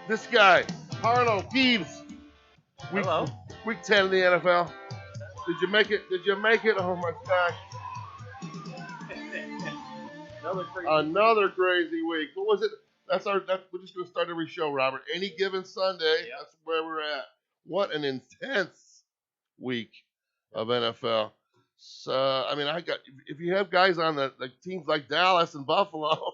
This guy, Harlow Kebs, week Hello. week 10 in the NFL. Did you make it? Did you make it? Oh my gosh. Another crazy. Another crazy week. What was it? We're just gonna start every show, Robert. Any given Sunday, Yep. that's where we're at. What an intense week of NFL. So I mean, if you have guys on the teams like Dallas and Buffalo,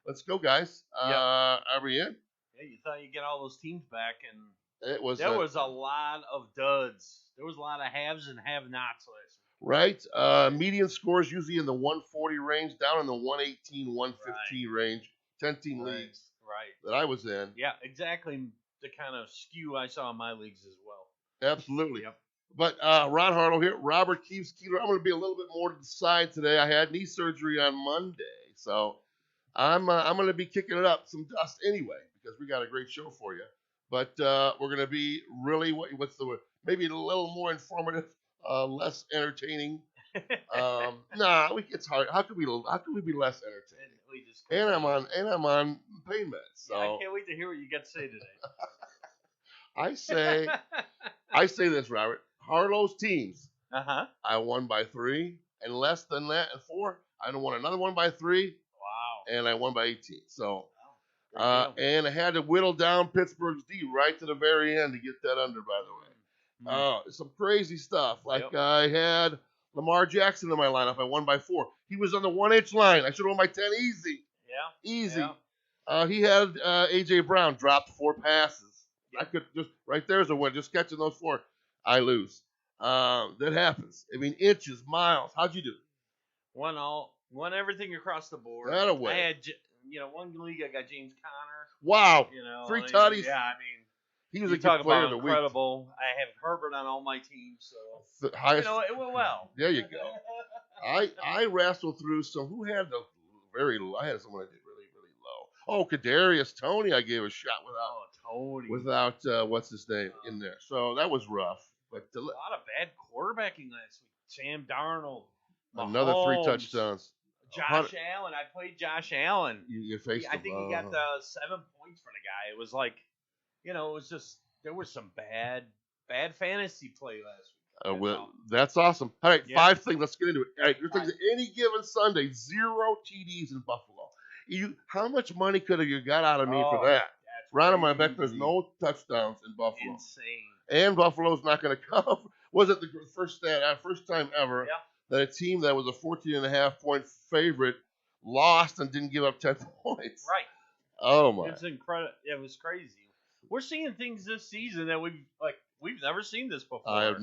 let's go, guys. Are we in? Yeah, you thought you'd get all those teams back, and It was there was a lot of duds. There was a lot of haves and have-nots last week. right. Median scores usually in the 140 range, down in the 118, 115 range. 10-team leagues Right. that I was in. Yeah, exactly the kind of skew I saw in my leagues as well. Absolutely. Yep. But Ron Harlow here, Robert Keeves Keeler. I'm going to be a little bit more to the side today. I had knee surgery on Monday, so I'm going to be kicking it up some dust anyway because we got a great show for you. But we're going to be really what's the word? Maybe a little more informative, less entertaining. It's hard. How could we be less entertaining? We just And I'm on pain meds. So I can't wait to hear what you got to say today. I say this, Robert. Harlow's teams. Uh-huh. I won by 3, and less than that, and 4. I won another one by 3, Wow. and I won by 18. So, Wow. and I had to whittle down Pittsburgh's D right to the very end to get that under. By the way, some crazy stuff. Like I had Lamar Jackson in my lineup. I won by 4. He was on the 1-inch line. I should have won by 10 easy. Yeah. Easy. Yeah. He had A.J. Brown dropped 4 passes. I could just right there's a win. Just catching those 4, I lose. That happens. I mean, inches, miles. How'd you do? Won everything across the board. That away. I had, one league I got James Conner. Wow. 3 tutties. Yeah, I mean, he was a good player of the week. Incredible. I have Herbert on all my teams, so highest, it went well. There you go. I wrestled through some. Who had the very low? I had someone that did really, really low. Oh, Kadarius Toney. I gave a shot without what's his name in there. So that was rough. But a lot of bad quarterbacking last week. Sam Darnold. Another Mahomes, 3 touchdowns. Josh Allen. I played Josh Allen. You faced I think he got 7 points for the guy. It was like, it was just there was some bad fantasy play last week. That's awesome. All right, 5 things. Let's get into it. All right, your Five. things. Any given Sunday, 0 TDs in Buffalo. How much money could have you got out of me for that? Round on my back, there's no touchdowns in Buffalo. Insane. And Buffalo's not going to cover. Was it the first time ever that a team that was a 14.5-point favorite lost and didn't give up 10 points? Right. Oh my! It's incredible. It was crazy. We're seeing things this season that we've never seen this before. I don't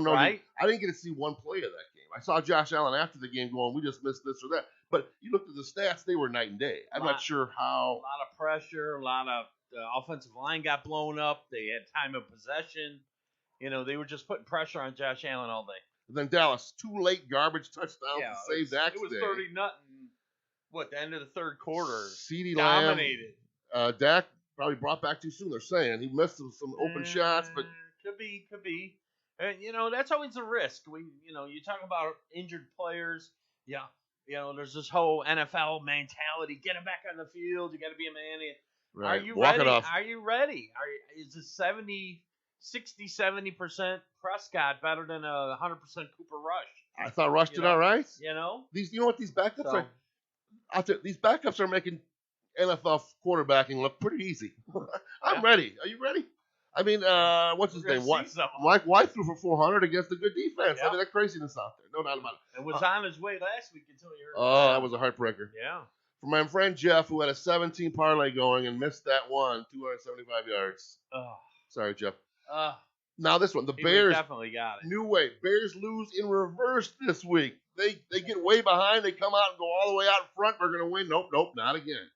know. Right? I didn't get to see one play of that game. I saw Josh Allen after the game going, "We just missed this or that." But you looked at the stats; they were night and day. I'm not sure how. A lot of pressure. A lot of the offensive line got blown up. They had time of possession. They were just putting pressure on Josh Allen all day. And then Dallas, 2 late garbage touchdowns to save that. It was 30-0. What, the end of the third quarter? CeeDee dominated. Lamb, Dak probably brought back too soon. They're saying he missed some open shots, but could be. And, that's always a risk. You talk about injured players. Yeah. There's this whole NFL mentality. Get him back on the field. You got to be a man. Right. Are you Walk ready? It off. Are you ready? Is it 60-70% Prescott better than 100% Cooper Rush? I thought Rush did all right. These backups are out there. These backups are making NFL quarterbacking look pretty easy. I'm ready. Are you ready? I mean, what's his name? White threw for 400 against a good defense. Yeah. I mean, that craziness out there. No doubt about it. And was on his way last week until he hurt. Oh, that was a heartbreaker. Yeah. For my friend Jeff, who had a 17 parlay going and missed that one, 275 yards. Oh. Sorry, Jeff. Now this one, the he Bears definitely got it. New way. Bears lose in reverse this week. They get way behind. They come out and go all the way out in front. We're gonna win. Nope, not again.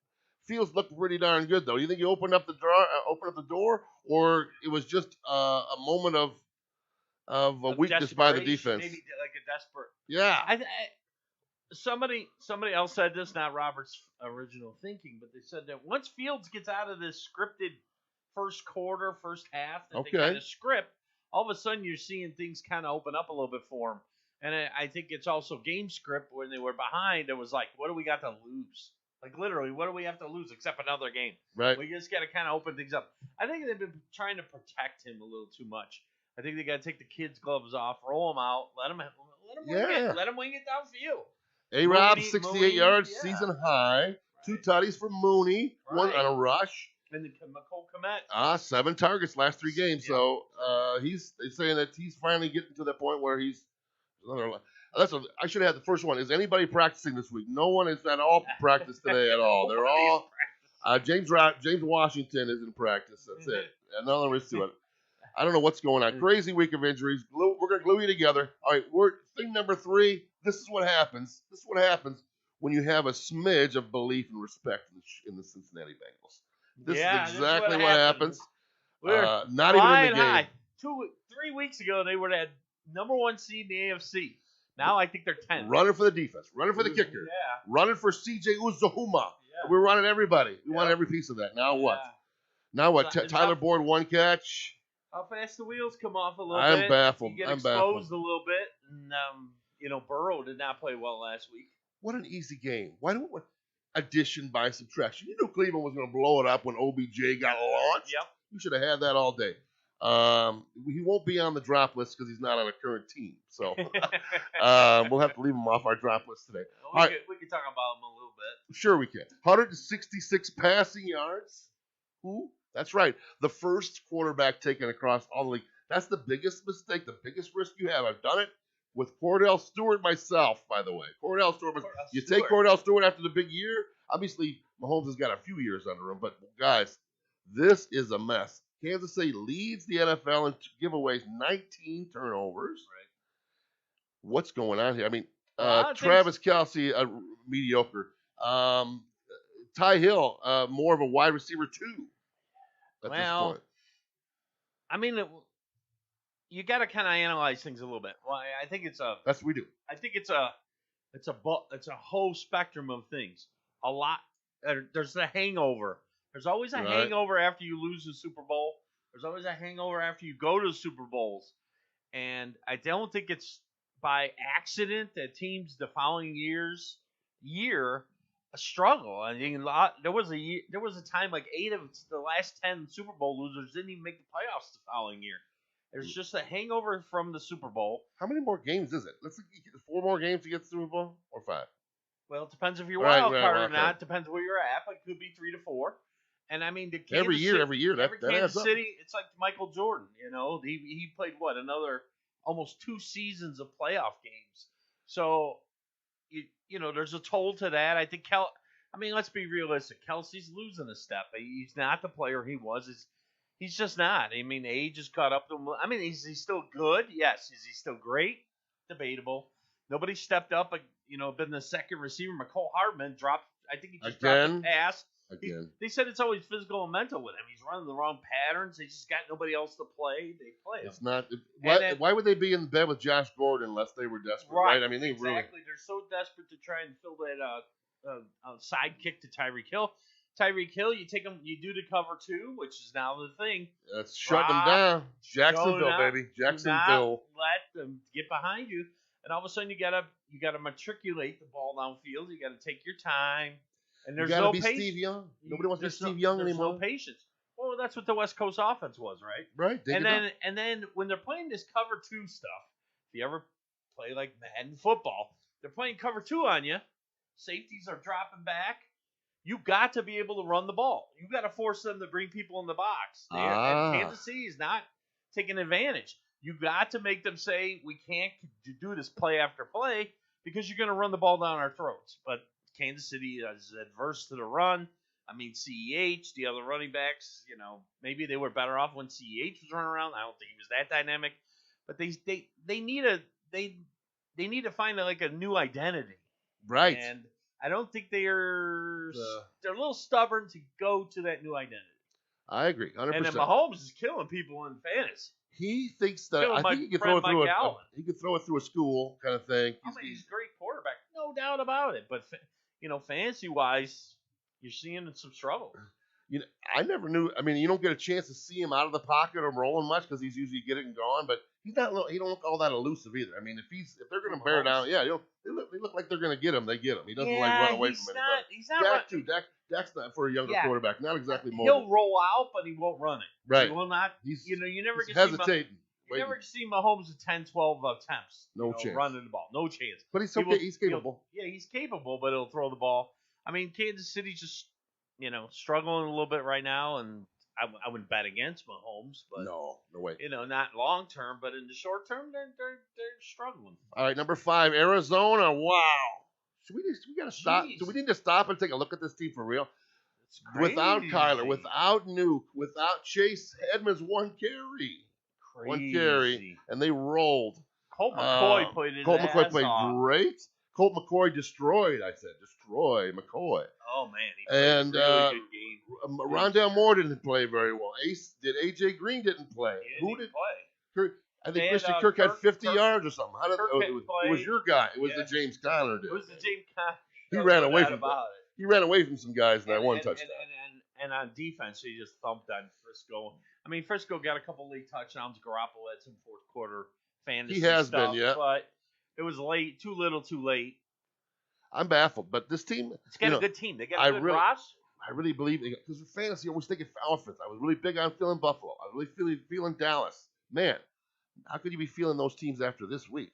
Fields looked pretty darn good though. You think he opened up the door, or it was just a moment of weakness by the defense? Maybe like a desperate. Yeah. Somebody else said this, not Robert's original thinking, but they said that once Fields gets out of this scripted first quarter, first half, that they kind of script, all of a sudden you're seeing things kind of open up a little bit for him. And I think it's also game script when they were behind. It was like, what do we got to lose? Like, literally, what do we have to lose except another game? Right. We just got to kind of open things up. I think they've been trying to protect him a little too much. I think they got to take the kids' gloves off, roll him out, let him wing it downfield. A-Rob, 68 yards, yeah. season high. Right. 2 tutties for Mooney, one on a rush. And Nicole Komet. 7 targets last 3 games. Yeah. So they're saying that he's finally getting to the point where he's another. I should have had the first one. Is anybody practicing this week? No one is at all practice today at all. They're all James Washington is in practice. That's it. And none there is to it. I don't know what's going on. Crazy week of injuries. We're going to glue you together. All right, thing number 3. This is what happens. This is what happens when you have a smidge of belief and respect in the Cincinnati Bengals. This is exactly what happens. Not even in the game. High. 3 weeks ago, they were at number 1 seed in the AFC. Now I think they're 10. Running for the defense. Running for the kicker. Yeah. Running for C.J. Uzahuma. Yeah. We're running everybody. We want every piece of that. Now what? Now what? Tyler Boyd, 1 catch. How fast the wheels come off a little bit. I'm baffled. You get exposed a little bit. And, Burrow did not play well last week. What an easy game. Why don't we addition by subtraction? You knew Cleveland was going to blow it up when OBJ got launched. Yep. You should have had that all day. He won't be on the drop list because he's not on a current team. So we'll have to leave him off our drop list today. We can talk about him a little bit. Sure we can. 166 passing yards. Who? That's right. The first quarterback taken across all the league. That's the biggest mistake, the biggest risk you have. I've done it with Cordell Stewart myself, by the way. Cordell Stewart. You take Cordell Stewart after the big year. Obviously, Mahomes has got a few years under him. But, guys, this is a mess. Kansas City leads the NFL in giveaways, 19 turnovers. Right. What's going on here? I mean, Travis Kelce, mediocre. Ty Hill, more of a wide receiver, too, at this point. I mean, you got to kind of analyze things a little bit. Well, I think it's a. That's what we do. I think it's a whole spectrum of things. A lot. There's the hangover. There's always a hangover after you lose the Super Bowl. There's always a hangover after you go to the Super Bowls. And I don't think it's by accident that teams the following year struggle. I mean, there was a time like 8 of the last 10 Super Bowl losers didn't even make the playoffs the following year. There's just a hangover from the Super Bowl. How many more games is it? Let's see, 4 more games to get the Super Bowl, or 5? Well, it depends if you're wild card or not. Depends where you're at, but it could be 3 to 4. And I mean, every year, that Kansas City, it's like Michael Jordan. He played another almost 2 seasons of playoff games. So, there's a toll to that. I think let's be realistic. Kelsey's losing a step. He's not the player he was. He's just not. I mean, age has caught up to him. I mean, is he still good? Yes. Is he still great? Debatable. Nobody stepped up. Been the second receiver. McCole Hardman dropped. I think he just dropped a pass. Again. They said it's always physical and mental with him. He's running the wrong patterns. They just got nobody else to play. They play him. It's not. Why would they be in bed with Josh Gordon unless they were desperate? Right. I mean, exactly. They're so desperate to try and fill that sidekick to Tyreek Hill. Tyreek Hill, you take him. You do the cover 2, which is now the thing. Let's shut them down. Jacksonville, baby. Jacksonville. Let them get behind you, and all of a sudden you gotta matriculate the ball downfield. You gotta take your time. And there's no patience. Steve Young. Nobody wants to be Steve Young anymore. There's no patience. Well, that's what the West Coast offense was, right? Right. And then when they're playing this cover 2 stuff, if you ever play like Madden football, they're playing cover 2 on you. Safeties are dropping back. You got to be able to run the ball. You got to force them to bring people in the box. And Kansas City is not taking advantage. You got to make them say, we can't do this play after play because you're going to run the ball down our throats. But Kansas City is adverse to the run. I mean, CEH, the other running backs, maybe they were better off when CEH was running around. I don't think he was that dynamic, but they need to find a new identity, right? And I don't think they're a little stubborn to go to that new identity. I agree, 100%. And then Mahomes is killing people in fantasy. He thinks that I think he could throw it through he could throw it through a school kind of thing. He's a great quarterback, no doubt about it, but. Fantasy-wise, you're seeing some struggle. I never knew. I mean, you don't get a chance to see him out of the pocket or rolling much because he's usually getting gone. But He don't look all that elusive either. I mean, if they're going to bear down, Mahomes? yeah, they look like they're going to get him. They get him. He doesn't like Yeah, run away from anybody. He's not. Dak too. Dak's not for a younger quarterback. Not exactly mobile. He'll roll out, but he won't run it. Right. He will not. He's you never he's get hesitating. You never see Mahomes at 10, 12 attempts. No chance. Running the ball. No chance. But he's okay. He's capable. Yeah, he's capable, but he'll throw the ball. I mean, Kansas City's just, struggling a little bit right now, and I wouldn't bet against Mahomes, but no way. Not long term, but in the short term, they're struggling. All right, number 5, Arizona. Wow. We got to stop. Jeez. Do we need to stop and take a look at this team for real? It's crazy. Without Kyler, without Nuke, without Chase Edmonds, one carry. Crazy. One carry, and they rolled. Colt McCoy played great. Colt McCoy destroyed. Destroy McCoy. Oh man, he played a really good game. Rondale Moore didn't play very well. AJ Green didn't play. Who didn't play? I think Christian Kirk had 50 yards or something. It was your guy. It was the James Conner dude. It was the James Conner. He ran away from He ran away from some guys in that one touchdown. And on defense, he just thumped on Frisco. I mean, Frisco got a couple late touchdowns. Garoppolo had some fourth quarter fantasy He has stuff, been, yeah. But it was late, too little, too late. I'm baffled, but this team, it's got a good team. They got a good Ross. I really believe because in fantasy, I was thinking offense. I was really big on feeling Buffalo. I was really feeling Dallas. Man, how could you be feeling those teams after this week?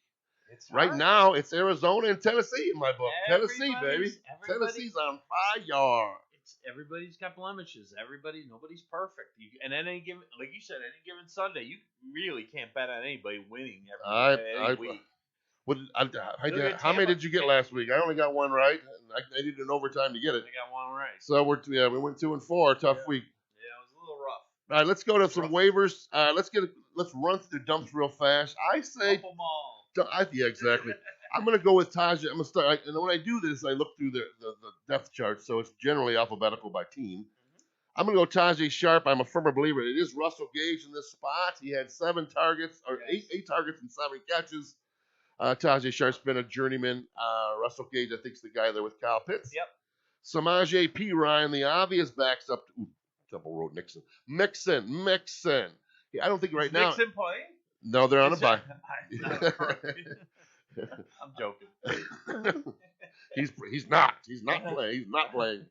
Right now, it's Arizona and Tennessee in my book. Tennessee, baby. Tennessee's on fire. Everybody's got blemishes. Nobody's perfect. And any given, like you said, any given Sunday, you really can't bet on anybody winning every week. How many did you get last week? I only got one right. I needed an overtime to get it. I got one right. So we went 2-4. Tough week. Yeah, it was a little rough. All right, let's go to some waivers. Let's run through the dumps real fast. I say, them all. Yeah, exactly. I'm gonna go with Tajay. I'm gonna start. And when I do this, I look through the depth chart, so it's generally alphabetical by team. I'm gonna go Tajay Sharp. I'm a firm believer. It is Russell Gage in this spot. He had 7 targets or 8 targets and 7 catches. Tajay Sharp's been a journeyman. Russell Gage, I think, is the guy there with Kyle Pitts. Yep. Samaje P. Ryan, the obvious backs up. Double road Nixon. Mixon. Yeah, I don't think right now. Mixon playing? No, they're on a bye. I'm joking. He's not playing. He's not playing.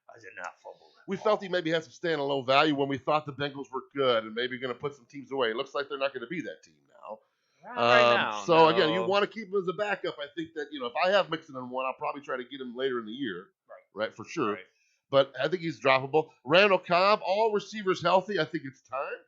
I did not fumble. We felt he maybe had some standalone value when we thought the Bengals were good and maybe going to put some teams away. It looks like they're not going to be that team now. Right now. So again, you want to keep him as a backup. I think that if I have Mixon in one, I'll probably try to get him later in the year. Right, for sure. Right. But I think he's droppable. Randall Cobb, all receivers healthy. I think it's time.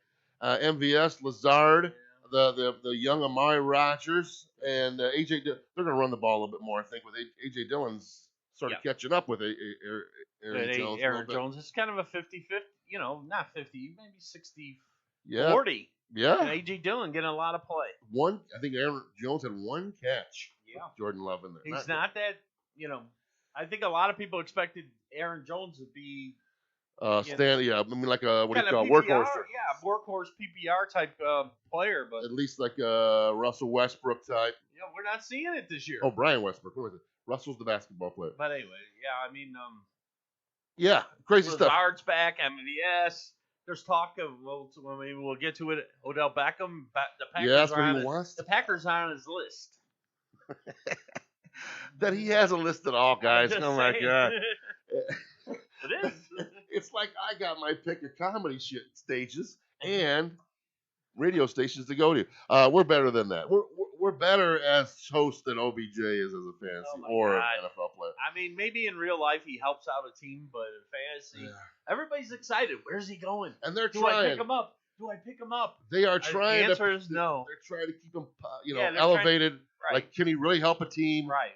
MVS, Lazard. The young Amari Rodgers and AJ. They're going to run the ball a little bit more, I think, with AJ Dillon's sort of catching up with Aaron Jones. Aaron Jones. It's kind of a 50-50, not 50, maybe 60-40. Yeah. And AJ Dillon getting a lot of play. I think Aaron Jones had 1 catch. Yeah. Jordan Love in there. He's not that, I think a lot of people expected Aaron Jones to be I mean, like a what do you call PPR, workhorse? Yeah, workhorse PPR type player, but at least like a Russell Westbrook type. Yeah, we're not seeing it this year. Oh, Brian Westbrook. What was it? Russell's the basketball player. But anyway, yeah, I mean, crazy stuff. Lazard's back. I mean, yes. There's talk of we'll get to it. Odell Beckham. The Packers are on his list. That he has a list at all, guys. Oh my God. It is. It's like I got my pick of comedy stages and radio stations to go to. We're better than that. We're better as hosts than OBJ is as a fantasy or an NFL player. I mean, maybe in real life he helps out a team, but in fantasy, everybody's excited. Where's he going? And they're trying. Do I pick him up? They are trying. The answer is no. They're trying to keep him, elevated. Like, can he really help a team? Right.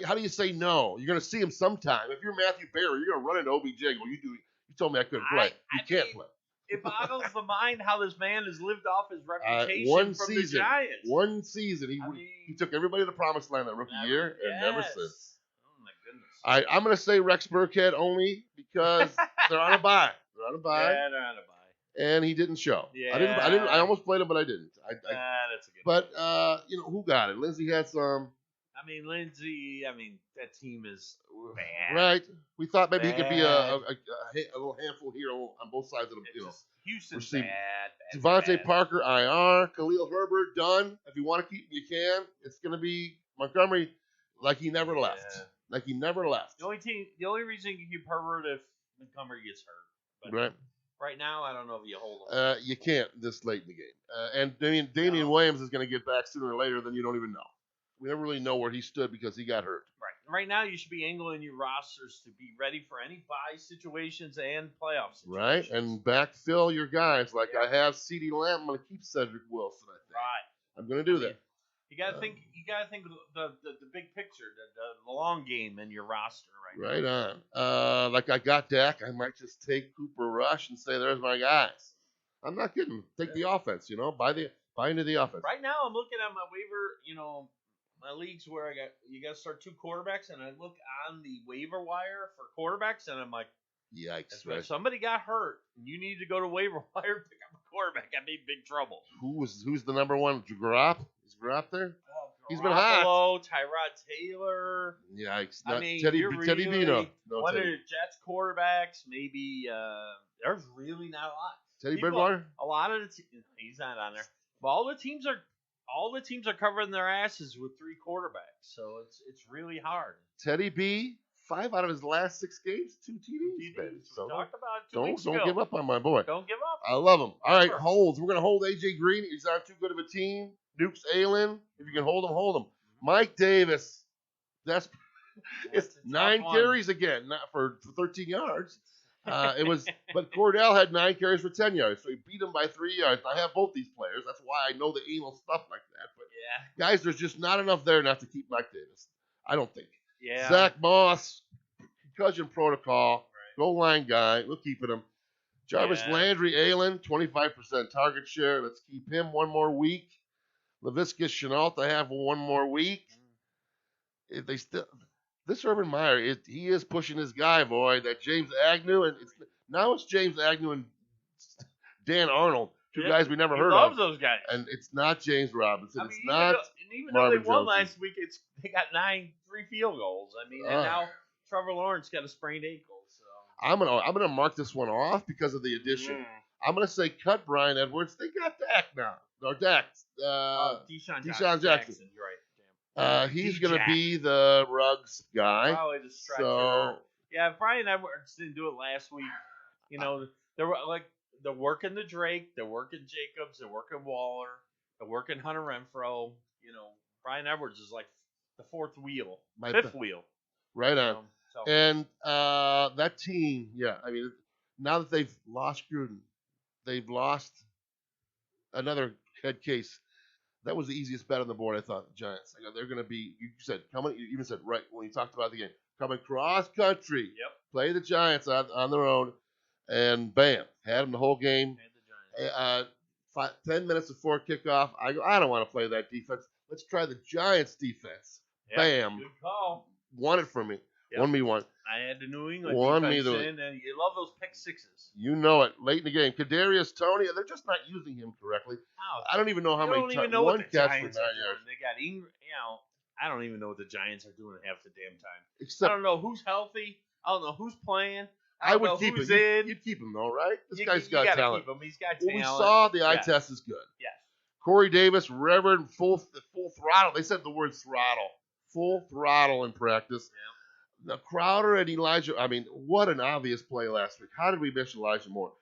How do you say no? You're going to see him sometime. If you're Matthew Berry, you're going to run into OBJ. Well, you told me I couldn't play. You can't play. It boggles the mind how this man has lived off his reputation the Giants. One season. He took everybody to the promised land that rookie year and never since. Oh, my goodness. I'm going to say Rex Burkhead only because they're on a bye. Yeah, they're on a bye. And he didn't show. Yeah. I almost played him, but I didn't. That's a good But, who got it? Lindsay had some. I mean, Lindsey. I mean, that team is bad. Right. We thought maybe he could be a Bad. little handful here on both sides of the Houston's receiving. bad. Devontae bad. Parker, IR. Khalil Herbert, done. If you want to keep him, you can. It's going to be Montgomery like he never left. Like he never left. The only reason you can keep Herbert if Montgomery gets hurt. But right. Right now, I don't know if you hold him. You can't this late in the game. And Damian Williams is going to get back sooner or later than you don't even know. We never really know where he stood because he got hurt. Right. Right now, you should be angling your rosters to be ready for any bye situations and playoff situations. Right, and backfill your guys. Like I have CeeDee Lamb. I'm going to keep Cedric Wilson, I think. Right. I'm going to do that. You got to think. You got to think of the big picture, the long game in your roster, right? Right on. Like I got Dak. I might just take Cooper Rush and say, "There's my guys." I'm not kidding. Take the offense. Buy into the offense. Right now, I'm looking at my waiver. My leagues where you got to start 2 quarterbacks, and I look on the waiver wire for quarterbacks, and I'm like, yikes! If somebody got hurt, and you need to go to waiver wire and pick up a quarterback, I'd be in big trouble. Who's the number one? Grop? Is Grop there? Oh, he's been hot. Tyrod Taylor. Yikes! Teddy Bino. One of the Jets quarterbacks, maybe. There's really not a lot. Teddy Bridgewater. A lot of he's not on there. But all the teams are covering their asses with 3 quarterbacks, so it's really hard. Teddy B, 5 out of his last 6 games, 2 TDs. So talked about it don't give up on my boy. Don't give up. I love him. All right, holds. We're gonna hold AJ Green. He's not too good of a team. Nuke's Allen. If you can hold him, hold him. Mike Davis. It's 9 carries again, not for 13 yards. But Cordell had 9 carries for 10 yards, so he beat him by 3 yards. I have both these players. That's why I know the anal stuff like that. But guys, there's just not enough there not to keep Mike Davis. I don't think. Yeah. Zach Moss, concussion protocol, goal line guy. We're keeping him. Jarvis Landry, Allen, 25% target share. Let's keep him one more week. Laviska Shenault, I have one more week. If they still. This Urban Meyer, he is pushing his guy, boy. That James Agnew, and now it's James Agnew and Dan Arnold, 2 guys we never heard of. He loves those guys. And it's not James Robinson. Even though they won last week, they got 3 field goals. And now Trevor Lawrence got a sprained ankle. So I'm gonna mark this one off because of the addition. I'm gonna say cut Brian Edwards. They got Dak now. Or Dak. Deshaun Jackson. You're right. He's going to be the Ruggs guy. Probably the stretcher. If Brian Edwards didn't do it last week, they're working the Drake, they're working Jacobs, they're working Waller, they're working Hunter Renfrow. Brian Edwards is like the 4th wheel, 5th wheel. Right on. And that team, now that they've lost Gruden, they've lost another head case. That was the easiest bet on the board, I thought, the Giants. They're going to be, you said, you even said right when you talked about the game, coming cross country, play the Giants on their own, and bam, had them the whole game. 10 minutes before kickoff, I go, I don't want to play that defense. Let's try the Giants defense. Bam. Good call. Won it for me. Won me one. I had the New England defense in, and you love those pick sixes. You know it. Late in the game. Kadarius Toney, they're just not using him correctly. I don't even know how many times. One catch for 9 yards. They got Ingram. I don't even know what the Giants are doing half the damn time. I don't know who's healthy. I don't know who's playing. I would keep him. You'd keep him though, right? This guy's got talent. Keep him. He's got talent. We saw the eye test is good. Yes. Corey Davis, Reverend, full throttle. They said the word throttle. Full throttle in practice. Yeah. Now, Crowder and Elijah, what an obvious play last week. How did we miss Elijah Moore?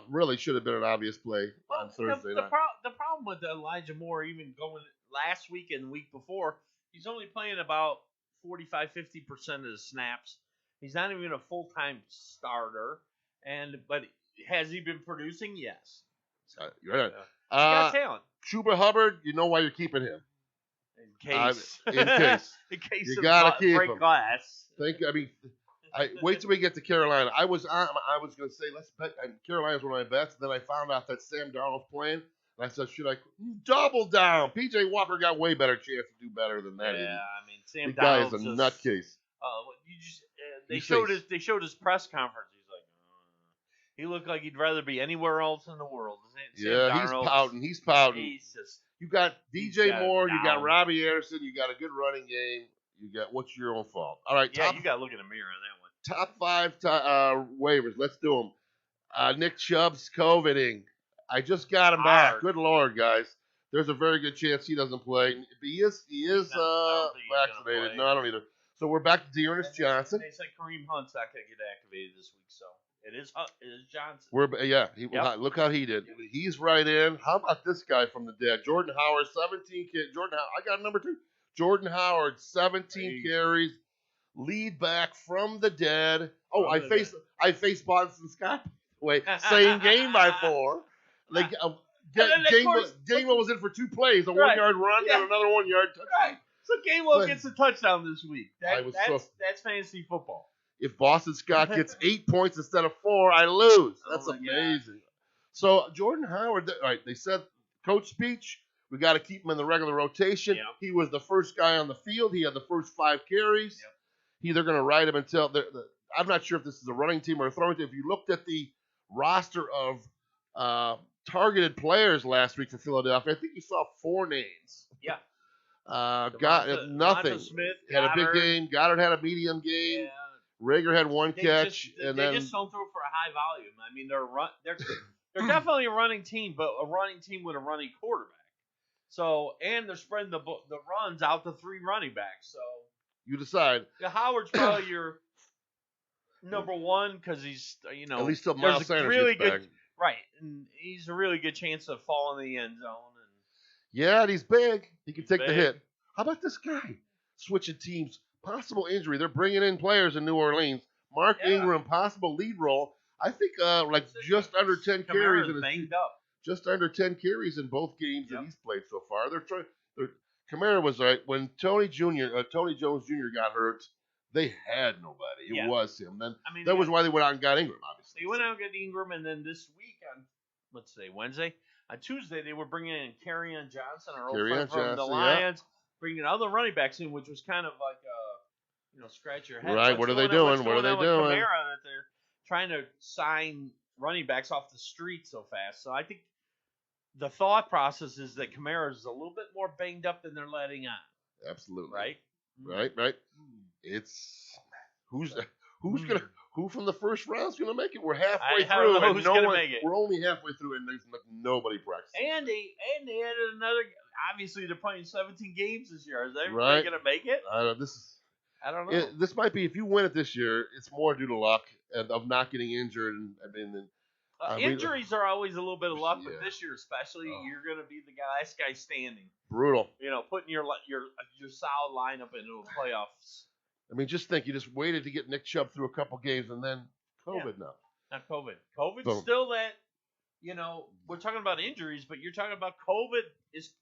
Really should have been an obvious play on Thursday night. The problem with Elijah Moore, even going last week and the week before, he's only playing about 45-50% of the snaps. He's not even a full-time starter. But has he been producing? Yes. You're right. He's got talent. Chuba Hubbard, you know why you're keeping him. In case. In case you gotta keep break him. Glass. Wait till we get to Carolina. I was going to say let's bet. And Carolina's one of my bets. Then I found out that Sam Darnold's playing, and I said, should I double down? PJ Walker got way better chance to do better than that. Yeah, Sam Darnold. The guy is a nutcase. They showed his press conference. He looked like he'd rather be anywhere else in the world. Yeah, he's pouting. He's pouting. He's just, you got DJ Moore. You got Robbie Anderson. You got a good running game. You got what's your own fault. All right. Yeah, you got to look in the mirror on that one. Top 5 waivers. Let's do them. Nick Chubb's COVIDing. I just got him back. Good Lord, guys. There's a very good chance he doesn't play. He is vaccinated. No, I don't either. So we're back to Dearness Johnson. They said Kareem Hunt's not going to get activated this week, so it is Johnson. Look how he did. He's right in. How about this guy from the dead? Jordan Howard, 17 carries. I got number 2. Jordan Howard, 17 carries. Lead back from the dead. Oh, I faced Boston Scott. Wait, same game by 4. Gainwell was in for 2 plays, a 1-yard run and another 1-yard touchdown. Right. So Gainwell gets a touchdown this week. That's fantasy football. If Boston Scott gets 8 points instead of 4, I lose. That's amazing. God. So Jordan Howard, they said coach speech, we got to keep him in the regular rotation. Yep. He was the first guy on the field. He had the first 5 carries. Yep. They're going to ride him until I'm not sure if this is a running team or a throwing team. If you looked at the roster of targeted players last week for Philadelphia, I think you saw 4 names. Yeah. Nothing. Smith, had a big game. Goddard had a medium game. Yeah. Rager had 1 catch. They just don't throw for a high volume. I mean, they're definitely a running team, but a running team with a running quarterback. So, and they're spreading the runs out to 3 running backs. So you decide. Howard's probably your number 1 because he's at least till Miles Sanders really gets good back. Right, and he's a really good chance of falling in the end zone. And he's big. He can take the hit. How about this guy? Switching teams. Possible injury. They're bringing in players in New Orleans. Mark Ingram, possible lead role. I think just under 10 carries. Just under 10 carries in both games that he's played so far. Kamara was right. When Tony Jones Jr. got hurt, they had nobody. It was him. Then that was why they went out and got Ingram, obviously. They went out and got Ingram, and then this week on, Wednesday, on Tuesday, they were bringing in Kerryon Johnson, our old friend from the Lions, bringing other running backs in, which was kind of like scratch your head. Right, what are they doing? What are they doing? Kamara, that they're trying to sign running backs off the street so fast. So I think the thought process is that Kamara is a little bit more banged up than they're letting on. Absolutely. Right? Right. It's who from the first round is gonna make it? We're halfway through, and we're only halfway through, and there's nobody practicing. And they added another. Obviously, they're playing 17 games this year. Is everybody gonna make it? I don't know. This might be, if you win it this year, it's more due to luck and of not getting injured. Injuries are always a little bit of luck, but this year especially, you're gonna be the last guy standing. Brutal. Putting your solid lineup into the playoffs. I mean, just think, you just waited to get Nick Chubb through a couple games, and then COVID now. Not COVID. COVID's still that, we're talking about injuries, but you're talking about COVID's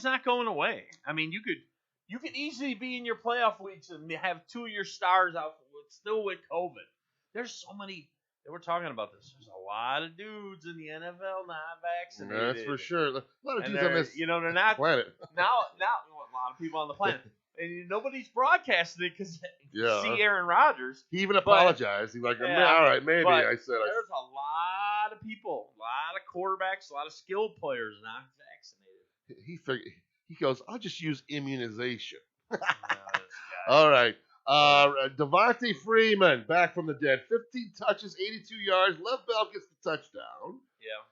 not going away. I mean, you could easily be in your playoff weeks and have 2 of your stars out still with COVID. There's so many. We're talking about this. There's a lot of dudes in the NFL not vaccinated. That's for sure. A lot of dudes on this they're not planet. Now, a lot of people on the planet. And nobody's broadcasting it because you see Aaron Rodgers. He even apologized. He's like, all right, maybe. I said. There's a lot of people, a lot of quarterbacks, a lot of skilled players not vaccinated. He goes, I'll just use immunization. All right. Devontae Freeman, back from the dead. 15 touches, 82 yards. Lev Bell gets the touchdown. Yeah.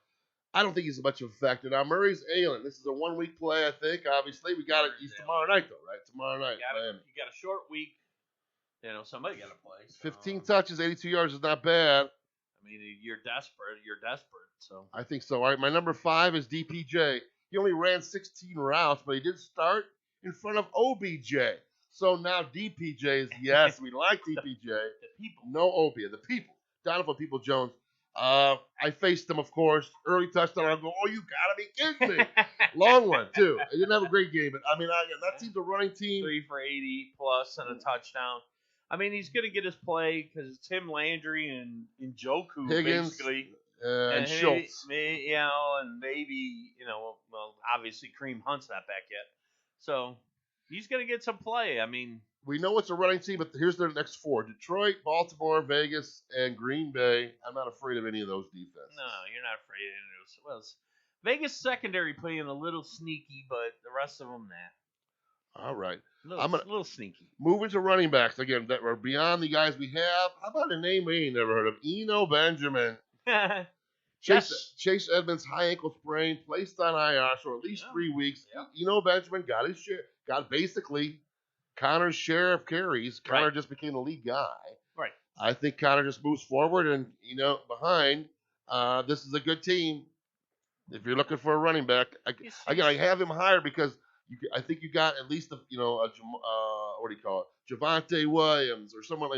I don't think he's much of a factor. Now, Murray's ailing. This is a 1-week play, I think. Obviously, we got it. He's tomorrow night, though, right? Tomorrow night. You got a short week. Somebody got to play. So. 15 touches, 82 yards is not bad. I mean, you're desperate. So I think so. All right, my number 5 is DPJ. He only ran 16 routes, but he did start in front of OBJ. So now DPJ is, yes, we like DPJ. The people. No Obia, the people. Donovan People-Jones. I faced him, of course. Early touchdown. I go, oh, you got to be kidding me. Long one, too. He didn't have a great game. But, that team's a running team. 3 for 80 plus and a touchdown. I mean, he's going to get his play because it's Tim Landry and Njoku, Higgins, basically. And Schultz. And maybe, obviously Kareem Hunt's not back yet. So he's going to get some play. I mean, we know it's a running team, but here's their next 4: Detroit, Baltimore, Vegas, and Green Bay. I'm not afraid of any of those defenses. No, you're not afraid of any of those. Well, Vegas secondary playing a little sneaky, but the rest of them, nah. All right. A little sneaky. Moving to running backs again that are beyond the guys we have. How about a name we ain't never heard of? Eno Benjamin. Chase Edmonds' high ankle sprain, placed on IR for at least 3 weeks. Yeah. Eno Benjamin got his share. Got basically Connor's share of carries. Connor just became the lead guy. Right. I think Connor just moves forward and behind. This is a good team. If you're looking for a running back, I have him higher because I think you got at least what do you call it, Javonte Williams or someone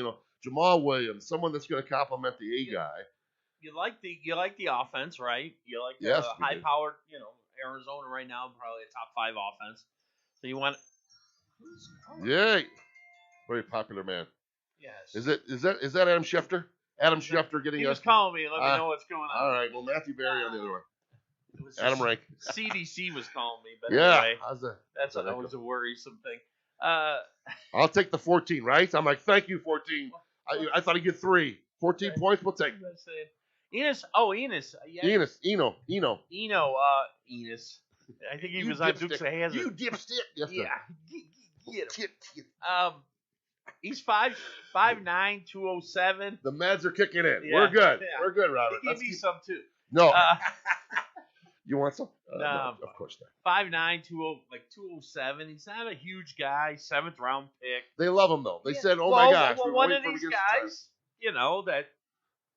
Jamal Williams, someone that's going to complement the A guy. You like the offense, right? You like the high powered, Arizona right now, probably a top 5 offense. So you want. Yeah, very popular man. Yes. Is that Adam Schefter? Adam Schefter getting us. He was calling me. Let me know what's going on. All right. Well, Matthew Berry on the other one. Adam Rank. CDC was calling me, but yeah, anyway, that's always a worrisome thing. I'll take the 14, right? I'm like, thank you, 14. I thought he'd get 3. 14 points, we'll take. Enos. Yeah. Eno. Enos. I think he was on Dukes of Hazzard. You dipstick. Yes, yeah. Get him. He's 5'9", 207. The meds are kicking in. Yeah, We're good. Yeah. We're good, Robert. Give me some too. No. You want some? No, of course not. 5'9", 207. He's not a huge guy. 7th round pick. They love him though. They said, "Oh my gosh." Well, one of these guys, that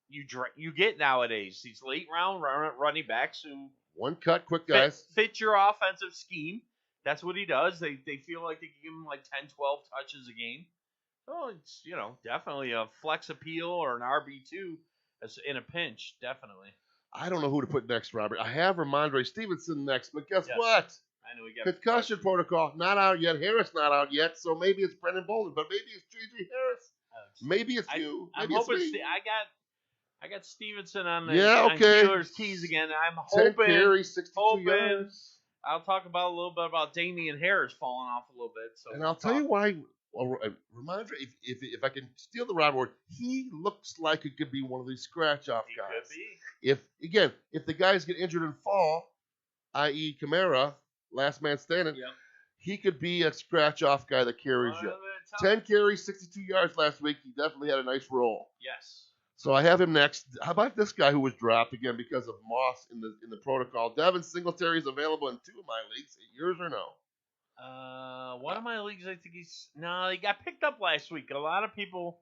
you get nowadays. These late round running backs who one cut, quick guys fit your offensive scheme. That's what he does. They feel like they give him like 10, 12 touches a game. So it's definitely a flex appeal or an RB2 as in a pinch, definitely. I don't know who to put next, Robert. I have Ramondre Stevenson next, but guess what? I know he got concussion protocol not out yet. Harris not out yet, so maybe it's Brendan Bolden, but maybe it's J.J. Harris. Maybe it's you. Maybe I'm hoping it's me. I got Stevenson on the Keelers Keys again. I'm 10 carries, 62 yards. I'll talk about a little bit about Damian Harris falling off a little bit. So and I'll tell you why. Well, Ramondre, if I can steal the Robert word, he looks like it could be one of these scratch-off guys. Could be. If the guys get injured and fall, i.e. Kamara, last man standing, he could be a scratch-off guy that carries you. 10 carries, 62 yards last week. He definitely had a nice roll. Yes. So I have him next. How about this guy who was dropped again because of Moss in the protocol? Devin Singletary is available in 2 of my leagues. Yours or no? One of my leagues, I think he got picked up last week. A lot of people,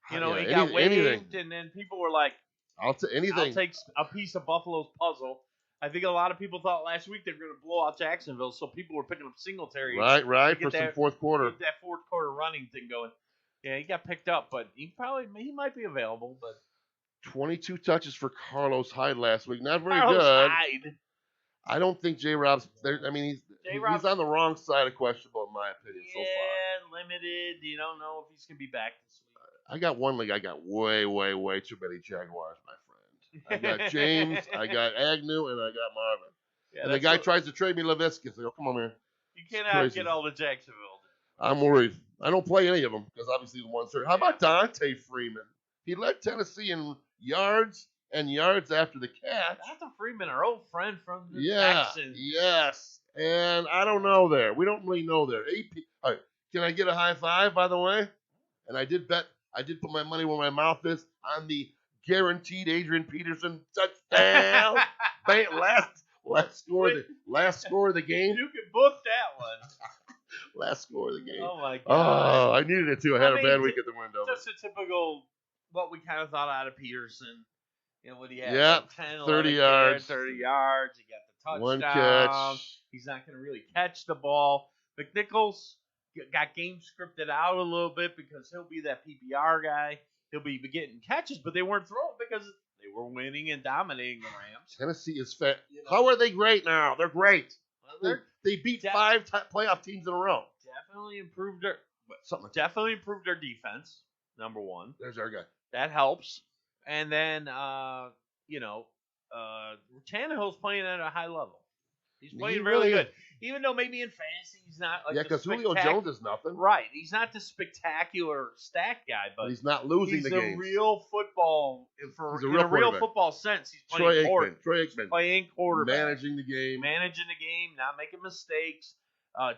he got waived, and then people were like, I'll take anything. I'll take a piece of Buffalo's puzzle. I think a lot of people thought last week they were going to blow out Jacksonville, so people were picking up Singletary. Right, for some fourth quarter. Get that fourth quarter running thing going. Yeah, he got picked up, but he might be available. But 22 touches for Carlos Hyde last week. Not very Carlos good. Hyde. I don't think J-Rob's there. I mean, he's on the wrong side of questionable in my opinion so far. Yeah, limited. You don't know if he's going to be back this week. I got one league. I got way, way, way too many Jaguars, my friend. I got James, I got Agnew, and I got Marvin. Yeah, and the guy tries to trade me Laviscus. I go, come on, man. You cannot get all the Jacksonville. I'm worried. I don't play any of them because obviously the ones hurt. How about Dante Freeman? He led Tennessee in yards and yards after the catch. Dante Freeman, our old friend from the Texans. Yes. And I don't know there. We don't really know there. AP. All right. Can I get a high five, by the way? And I did put my money where my mouth is on the guaranteed Adrian Peterson touchdown. last score of the game. You can book that one. Last score of the game. Oh my god. Oh, I needed it too. I had a bad week at the window. Just a typical what we kind of thought out of Peterson. What he had? Yeah, 30 yards. 30 yards. He got the touchdown. One catch. He's not going to really catch the ball. McNichols got game scripted out a little bit because he'll be that PPR guy. He'll be getting catches, but they weren't throwing because they were winning and dominating the Rams. Tennessee is fat. How are they great now? They're great. Well, they beat 5 playoff teams in a row. Definitely improved their defense. Number one. There's our guy. That helps. And then Tannehill's playing at a high level. He's playing really good. Even though maybe in fantasy he's not like because Julio Jones is nothing. Right. He's not the spectacular stat guy, but he's not losing the game. He's a real football in a real football sense. He's playing Troy Aikman. Playing quarterback. Managing the game, not making mistakes,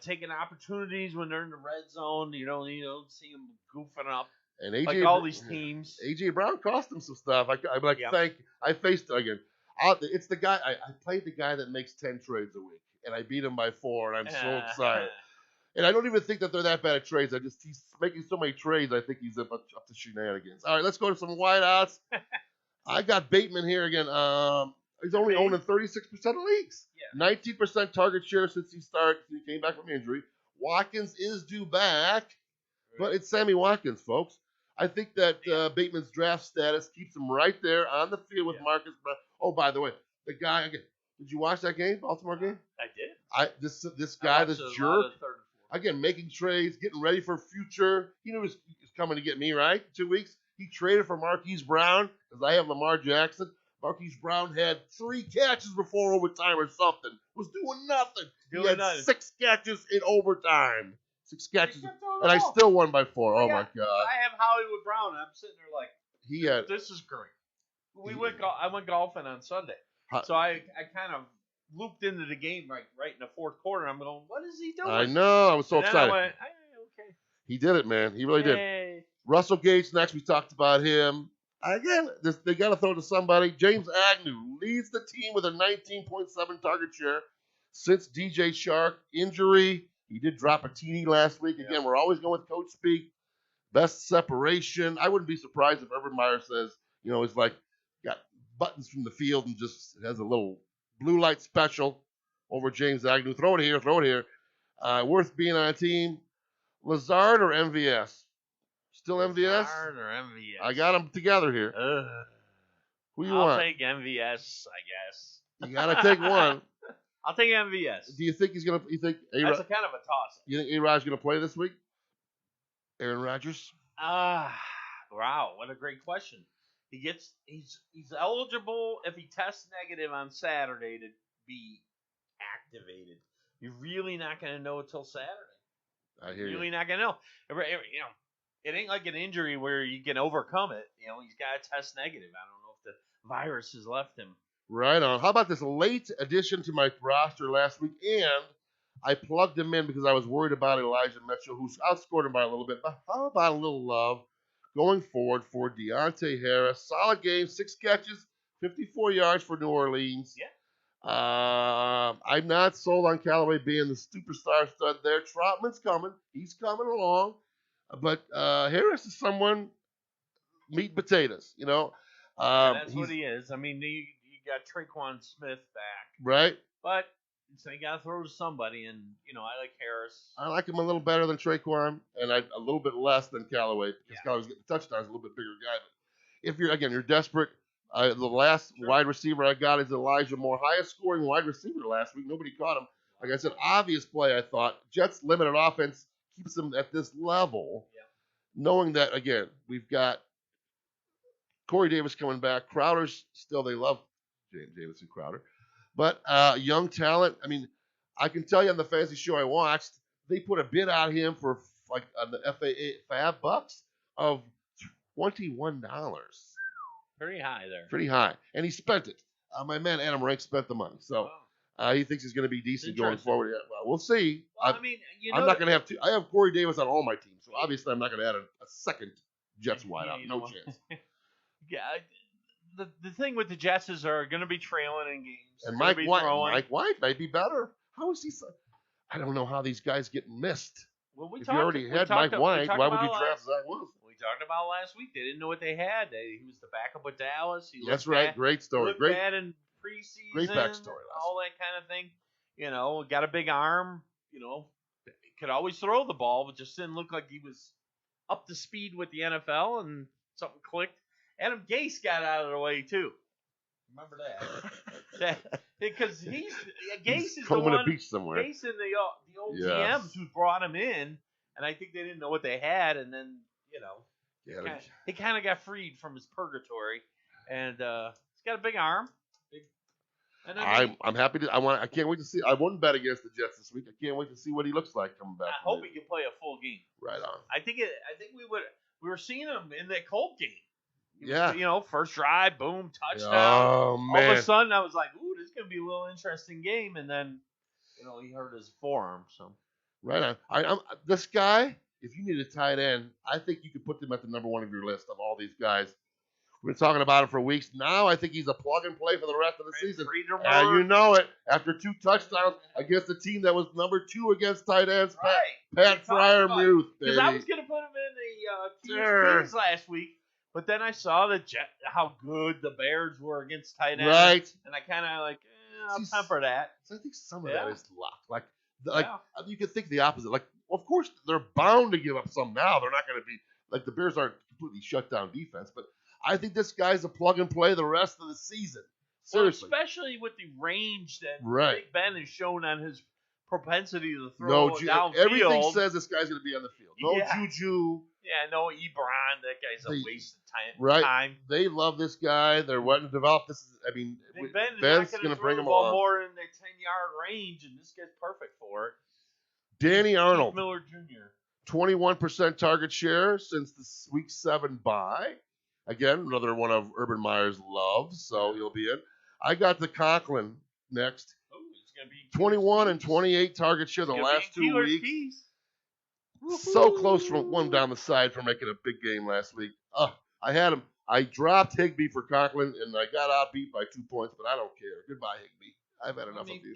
taking opportunities when they're in the red zone. You don't see him goofing up. And AJ, like all these teams. AJ Brown cost him some stuff. I'm like, I faced it again. It's the guy. I played the guy that makes 10 trades a week, and I beat him by 4, and I'm so excited. And I don't even think that they're that bad at trades. He's making so many trades. I think he's up to shenanigans. All right, let's go to some wideouts. I got Bateman here again. He's only owned in 36% of leagues. 19% target share since he came back from injury. Watkins is due back, but it's Sammy Watkins, folks. I think that Bateman's draft status keeps him right there on the field with Marcus Brown. Oh, by the way, the guy again. Did you watch that game, Baltimore game? I did. This guy, this jerk, again making trades, getting ready for future. He knew he was coming to get me right. 2 weeks. He traded for Marquise Brown because I have Lamar Jackson. Marquise Brown had 3 catches before overtime or something. Was doing nothing. He had 6 catches in overtime. 6 catches, and I still won by 4. Oh my God! I have Hollywood Brown, and I'm sitting there like, this is great. I went golfing on Sunday, so I kind of looped into the game right in the fourth quarter. I'm going, what is he doing? I know. I was so excited. I went, okay. He did it, man. He really did. Russell Gage next. We talked about him. Again, they got to throw to somebody. James Agnew leads the team with a 19.7 target share since DJ Shark injury. He did drop a TD last week. Again, we're always going with Coach Speak. Best separation. I wouldn't be surprised if Urban Meyer says, he's like got buttons from the field and just has a little blue light special over James Agnew. Throw it here. Worth being on a team. Lazard or MVS? Still MVS? Lazard or MVS? I got them together here. Who you want? I'll take MVS, I guess. You got to take one. I'll take MVS. Do you think he's going to – that's a kind of a toss-up. You think A-Rod's going to play this week? Aaron Rodgers? Wow, what a great question. He's eligible if he tests negative on Saturday to be activated. You're really not going to know until Saturday. I hear you. Really not going to know. It ain't like an injury where you can overcome it. He's got to test negative. I don't know if the virus has left him. Right on. How about this late addition to my roster last week? And I plugged him in because I was worried about Elijah Mitchell, who's outscored him by a little bit. But how about a little love going forward for Deontay Harris? Solid game, 6 catches, 54 yards for New Orleans. Yeah. I'm not sold on Callaway being the superstar stud there. Troutman's coming. He's coming along. But Harris is someone, meat and potatoes, that's what he is. I mean, you got Traquan Smith back. Right. But so you got to throw to somebody, and, I like Harris. I like him a little better than Traquan, and a little bit less than Callaway, because Callaway's getting touchdowns, a little bit bigger guy. But if you're desperate, the last wide receiver I got is Elijah Moore, highest scoring wide receiver last week. Nobody caught him. Like I said, obvious play, I thought. Jets' limited offense keeps them at this level, knowing that, again, we've got Corey Davis coming back. Crowder's still, they love Davis and Crowder. But young talent, I mean, I can tell you on the fantasy show I watched, they put a bid on him for, on the FAA Fab Bucks of $21. Pretty high there. Pretty high. And he spent it. My man Adam Rank spent the money. So he thinks he's going to be decent going forward. Yeah, well, we'll see. Well, I'm not going to have two. I have Corey Davis on all my teams. So obviously I'm not going to add a second Jets wideout. No chance. The thing with the Jets is they're going to be trailing in games. And Mike White might be better. How is he? I don't know how these guys get missed. Well, if you already had Mike White, why would you draft Zach Wilson? We talked about last week. They didn't know what they had. He was the backup with Dallas. That's right. Great story. Great bad in preseason. Great backstory. All that kind of thing. Got a big arm. Could always throw the ball, but just didn't look like he was up to speed with the NFL, and something clicked. Adam Gase got out of the way too. Remember that? Because Gase is the one. A beach somewhere. Gase and the old GMs who brought him in, and I think they didn't know what they had, and then he kind of got freed from his purgatory, and he's got a big arm. And I mean, I'm happy to. I can't wait to see. I wouldn't bet against the Jets this week. I can't wait to see what he looks like coming back. I hope he can play a full game. Right on. I think we were seeing him in that Colt game. Yeah. First drive, boom, touchdown. Oh man. All of a sudden, I was like, "Ooh, this is gonna be a little interesting game." And then, he hurt his forearm. So. Right on. I'm this guy. If you need a tight end, I think you could put them at the number one of your list of all these guys. We've been talking about him for weeks. Now I think he's a plug and play for the rest of the season. You know it. After 2 touchdowns against a team that was number 2 against tight ends, Pat Freiermuth. Because I was going to put him in the Keelers Keys last week, but then I saw how good the Bears were against tight ends. Right. And I kind of I'll temper that. So I think some of that is luck. You could think the opposite. Of course, they're bound to give up some now. They're not going to be the Bears aren't completely shut down defense, but I think this guy's a plug and play the rest of the season. Seriously. Well, especially with the range that Big Ben has shown on his propensity to throw downfield. Everything says this guy's going to be on the field. No Juju. Yeah, no Ebron. That guy's a waste of time. Right. They love this guy. They're wanting to develop this. Big Ben's going to bring him along. More in the 10-yard range, and this guy's perfect for it. Danny Arnold. Miller Jr. 21% target share since the Week 7 bye. Again, another one of Urban Meyer's loves, so he'll be in. I got the Conklin next. Oh, it's going to be 21 and 28 target share the last 2 Keelers weeks. Keys. So close from one down the side for making a big game last week. I had him. I dropped Higbee for Conklin, and I got outbeat by 2 points, but I don't care. Goodbye, Higbee. I've had enough of you.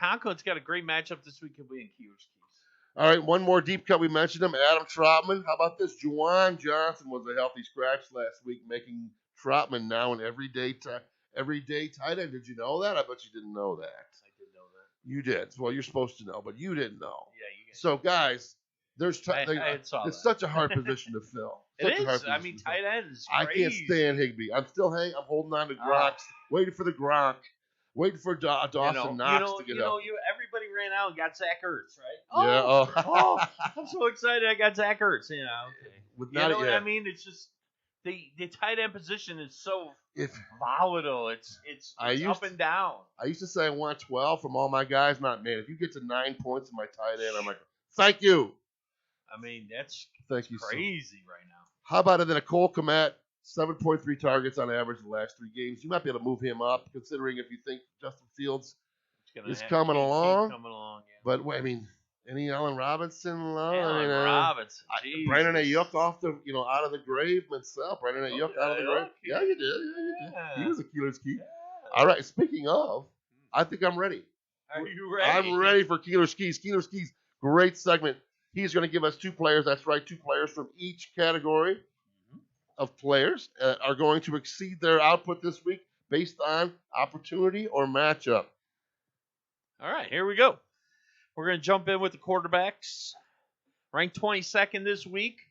Conklin's got a great matchup this week. He'll be in Keelers Keys. All right, one more deep cut. We mentioned him, Adam Trotman. How about this? Juwan Johnson was a healthy scratch last week, making Trotman now an everyday tight end. Did you know that? I bet you didn't know that. I did know that. You did. Well, you're supposed to know, but you didn't know. Yeah, you guys. So, guys, it's such a hard position to fill. It is. I mean, tight end is crazy. I can't stand Higbee. I'm holding on to Gronk, waiting for the Gronk. Waiting for Dawson Knox to get up. Everybody ran out and got Zach Ertz, right? I'm so excited I got Zach Ertz. What I mean? It's just the tight end position is so volatile. It's up and down. I used to say I want 12 from all my guys. Man, if you get to 9 points in my tight end, I'm like, thank you. I mean, that's crazy right now. How about it then a Cole Kmet? 7.3 targets on average in the last 3 games. You might be able to move him up, considering if you think Justin Fields is coming along. But any Allen Robinson love? Robinson. Brandon Ayuk off the out of the grave himself. Brandon Ayuk out of the grave. Yeah, you did. Yeah. He was a Keelers Key. Yeah. All right. Speaking of, I think I'm ready. Are you ready? I'm ready for Keelers Keys. Keelers Keys, great segment. He's going to give us 2 players. That's right, 2 players from each category of players are going to exceed their output this week based on opportunity or matchup. All right, here we go. We're going to jump in with the quarterbacks. Ranked 22nd this week.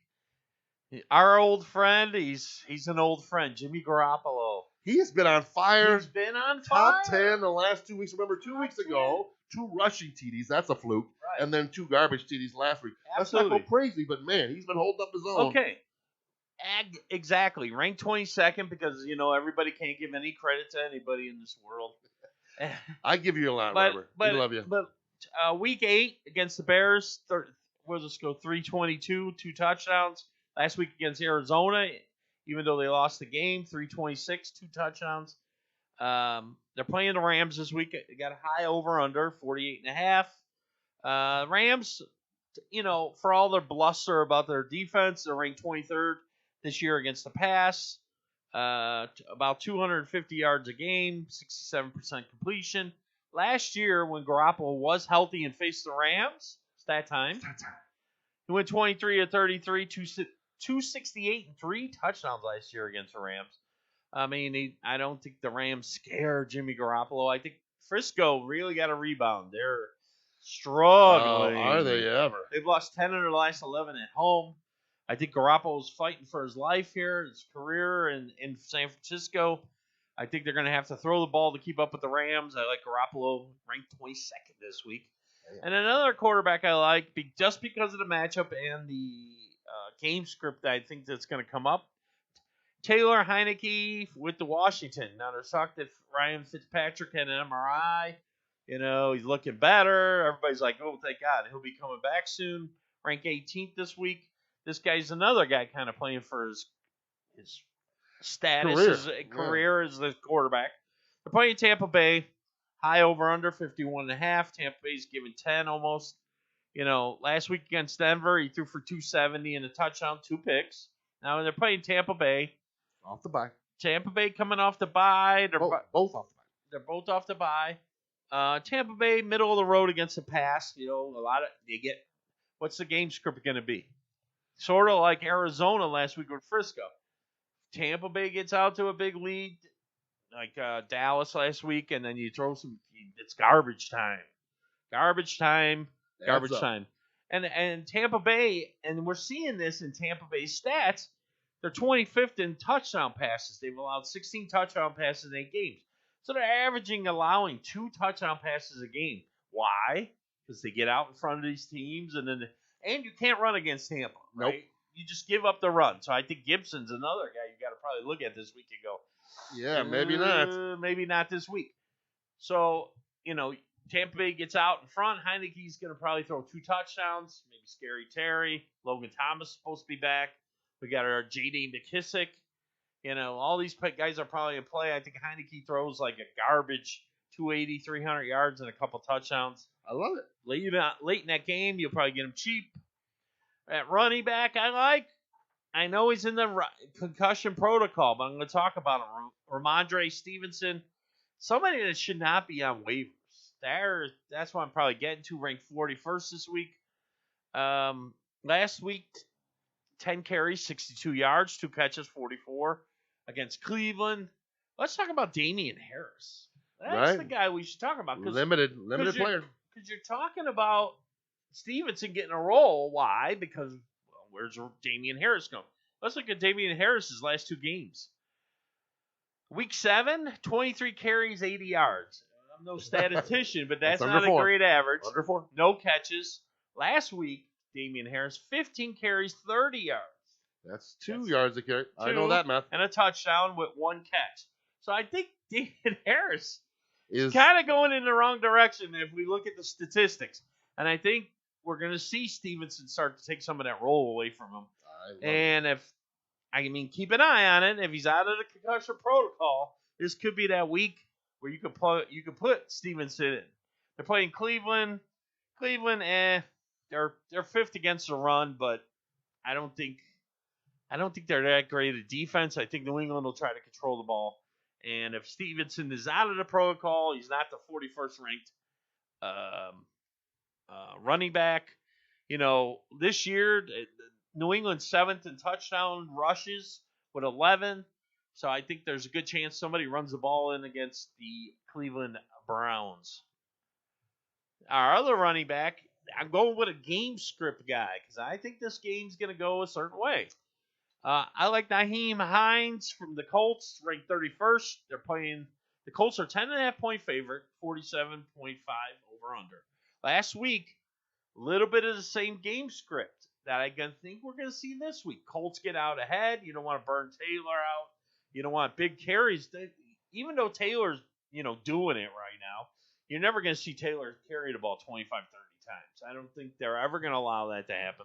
Our old friend, he's an old friend, Jimmy Garoppolo. He has been on fire. He's been on fire. Top 10 the last 2 weeks. Remember, 2 weeks ago, 2 rushing TDs. That's a fluke. Right. And then 2 garbage TDs last week. Absolutely. Let's not go crazy, but man, he's been holding up his own. Okay. Exactly. Ranked 22nd because, everybody can't give any credit to anybody in this world. I give you a lot, Robert. We love you. But week 8 against the Bears, we'll just go 322, 2 touchdowns. Last week against Arizona, even though they lost the game, 326, 2 touchdowns. They're playing the Rams this week. They got a high over-under, 48.5. Rams, for all their bluster about their defense, they're ranked 23rd this year against the pass. About 250 yards a game, 67% completion. Last year, when Garoppolo was healthy and faced the Rams, it's that time. He went 23 of 33, 268 and 3 touchdowns last year against the Rams. I mean, I don't think the Rams scare Jimmy Garoppolo. I think Frisco really got a rebound. They're struggling. Are they ever? They've lost 10 of their last 11 at home. I think Garoppolo's fighting for his life here, his career in San Francisco. I think they're going to have to throw the ball to keep up with the Rams. I like Garoppolo, ranked 22nd this week. Yeah. And another quarterback I like, just because of the matchup and the game script I think that's going to come up, Taylor Heineke with the Washington. Now, there's talk that Ryan Fitzpatrick had an MRI. He's looking better. Everybody's like, oh, thank God. He'll be coming back soon. Ranked 18th this week. This guy's another guy kind of playing for his status, his career as the quarterback. They're playing Tampa Bay. High over under 51.5. Tampa Bay's given 10 almost. Last week against Denver, he threw for 270 and a touchdown, 2 picks. Now they're playing Tampa Bay. Off the bye. Tampa Bay coming off the bye. They're both off the bye. They're both off the bye. Tampa Bay, middle of the road against the pass. What's the game script going to be? Sort of like Arizona last week with Frisco. Tampa Bay gets out to a big lead, like Dallas last week, and then you throw it's garbage time. Garbage time. And Tampa Bay, and we're seeing this in Tampa Bay's stats, they're 25th in touchdown passes. They've allowed 16 touchdown passes in 8 games. So they're allowing 2 touchdown passes a game. Why? Because they get out in front of these teams, and you can't run against Tampa, right? Nope. You just give up the run. So I think Gibson's another guy you got to probably look at this week and go, yeah, maybe not. Maybe not this week. So, Tampa Bay gets out in front. Heineke's going to probably throw 2 touchdowns. Maybe Scary Terry. Logan Thomas is supposed to be back. We got our J.D. McKissick. All these guys are probably in play. I think Heineke throws like a garbage 280, 300 yards and a couple touchdowns. I love it. Late in that game, you'll probably get him cheap. At running back, I know he's in the concussion protocol, but I'm going to talk about him. Ramondre Stevenson, somebody that should not be on waivers. That's what I'm probably getting to. Ranked 41st this week. Last week, 10 carries, 62 yards, 2 catches, 44 against Cleveland. Let's talk about Damian Harris. That's the guy we should talk about. Limited player. Because you're talking about Stevenson getting a role. Why? Because, where's Damian Harris going? Let's look at Damian Harris's last 2 games. Week 7, 23 carries, 80 yards. I'm no statistician, but that's not a great average. Under 4. No catches. Last week, Damian Harris, 15 carries, 30 yards. That's 2 yards a carry. I know that math. And a touchdown with 1 catch. So I think Damian Harris is kind of going in the wrong direction if we look at the statistics. And I think we're going to see Stevenson start to take some of that role away from him. Keep an eye on it. If he's out of the concussion protocol, this could be that week where you could put Stevenson in. They're playing Cleveland. Cleveland, they're 5th against the run, but I don't think they're that great at defense. I think New England will try to control the ball. And if Stevenson is out of the protocol, he's not the 41st ranked running back. This year, New England's 7th in touchdown rushes with 11. So I think there's a good chance somebody runs the ball in against the Cleveland Browns. Our other running back, I'm going with a game script guy because I think this game's going to go a certain way. I like Nyheim Hines from the Colts, ranked 31st. The Colts are 10.5-point favorite, 47.5 over under. Last week, a little bit of the same game script that I think we're going to see this week. Colts get out ahead. You don't want to burn Taylor out. You don't want big carries. Even though Taylor's, doing it right now, you're never going to see Taylor carry the ball 25, 30 times. I don't think they're ever going to allow that to happen.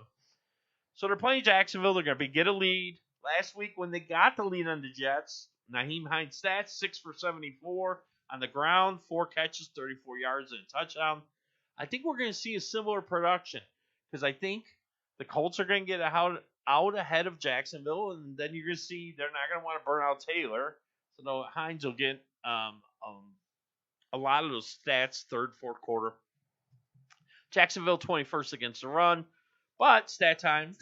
So they're playing Jacksonville. They're going to get a lead. Last week when they got the lead on the Jets, Nyheim Hines stats, 6 for 74 on the ground, 4 catches, 34 yards, and a touchdown. I think we're going to see a similar production because I think the Colts are going to get out ahead of Jacksonville, and then you're going to see they're not going to want to burn out Taylor. So Hines will get a lot of those stats, 3rd, 4th quarter. Jacksonville 21st against the run. But stat time,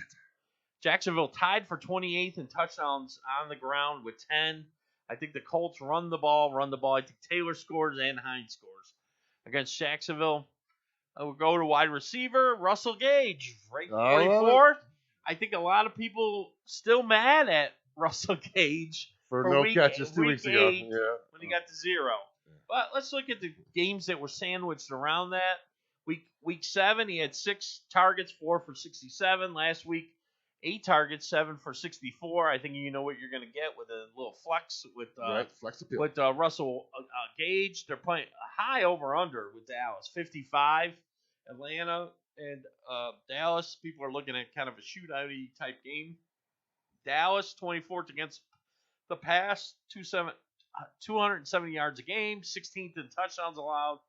Jacksonville tied for 28th in touchdowns on the ground with 10. I think the Colts run the ball. I think Taylor scores and Hines scores against Jacksonville. We'll go to wide receiver, Russell Gage, ranked 44th. I think a lot of people still mad at Russell Gage for no catches 2 weeks ago. When he got to 0. Yeah. But let's look at the games that were sandwiched around that. Week 7, he had 6 targets, 4 for 67. Last week, 8 targets, 7 for 64. I think you know what you're going to get with a little flex with flex appeal. With Russell Gage. They're playing a high over-under with Dallas, 55. Atlanta and Dallas, people are looking at kind of a shootout-y type game. Dallas, 24th against the pass, 270 yards a game, 16th in touchdowns allowed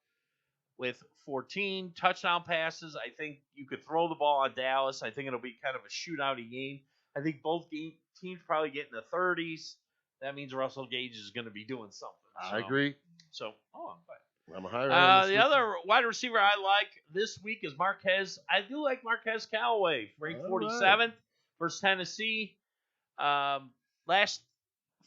with 14 touchdown passes. I think you could throw the ball on Dallas. I think it'll be kind of a shootout-y game. I think both teams probably get in the 30s. That means Russell Gage is going to be doing something. I agree. So, I'm fine. I'm a higher the other wide receiver I like this week is Marquez. I do like Marquez Callaway, ranked 47th versus Tennessee. Last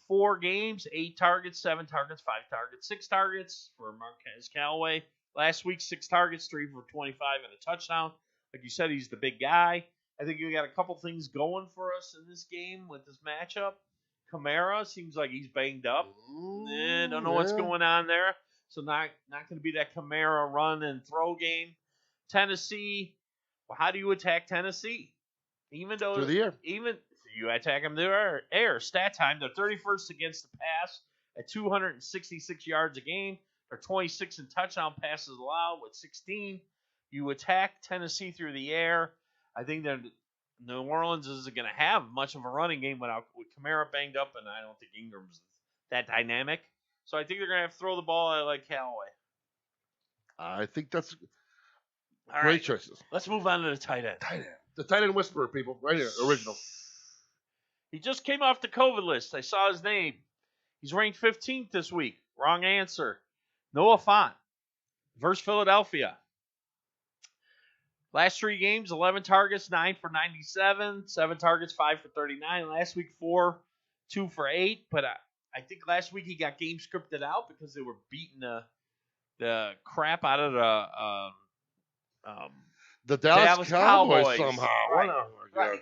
4 games, 8 targets, 7 targets, 5 targets, 6 targets for Marquez Callaway. Last week, 6 targets, 3 for 25 and a touchdown. Like you said, he's the big guy. I think we got a couple things going for us in this game with this matchup. Kamara seems like he's banged up. Don't know what's going on there. So not going to be that Kamara run and throw game. Tennessee, well, how do you attack Tennessee? Even though through the air. Even you attack them through air. Stat time, they're 31st against the pass at 266 yards a game. They're 26 in touchdown passes allowed with 16. You attack Tennessee through the air. I think that New Orleans isn't going to have much of a running game with Kamara banged up, and I don't think Ingram's that dynamic. So I think they're going to have to throw the ball. I like Callaway. I think that's All great right. choices. Let's move on to the tight end. The tight end whisperer, people. Right here. Original. He just came off the COVID list. I saw his name. He's ranked 15th this week. Wrong answer. Noah Fant versus Philadelphia. Last 3 games, 11 targets, 9 for 97, 7 targets, 5 for 39. Last week, 4, 2 for 8. But I think last week he got game scripted out because they were beating the crap out of the Dallas Cowboys somehow. Right.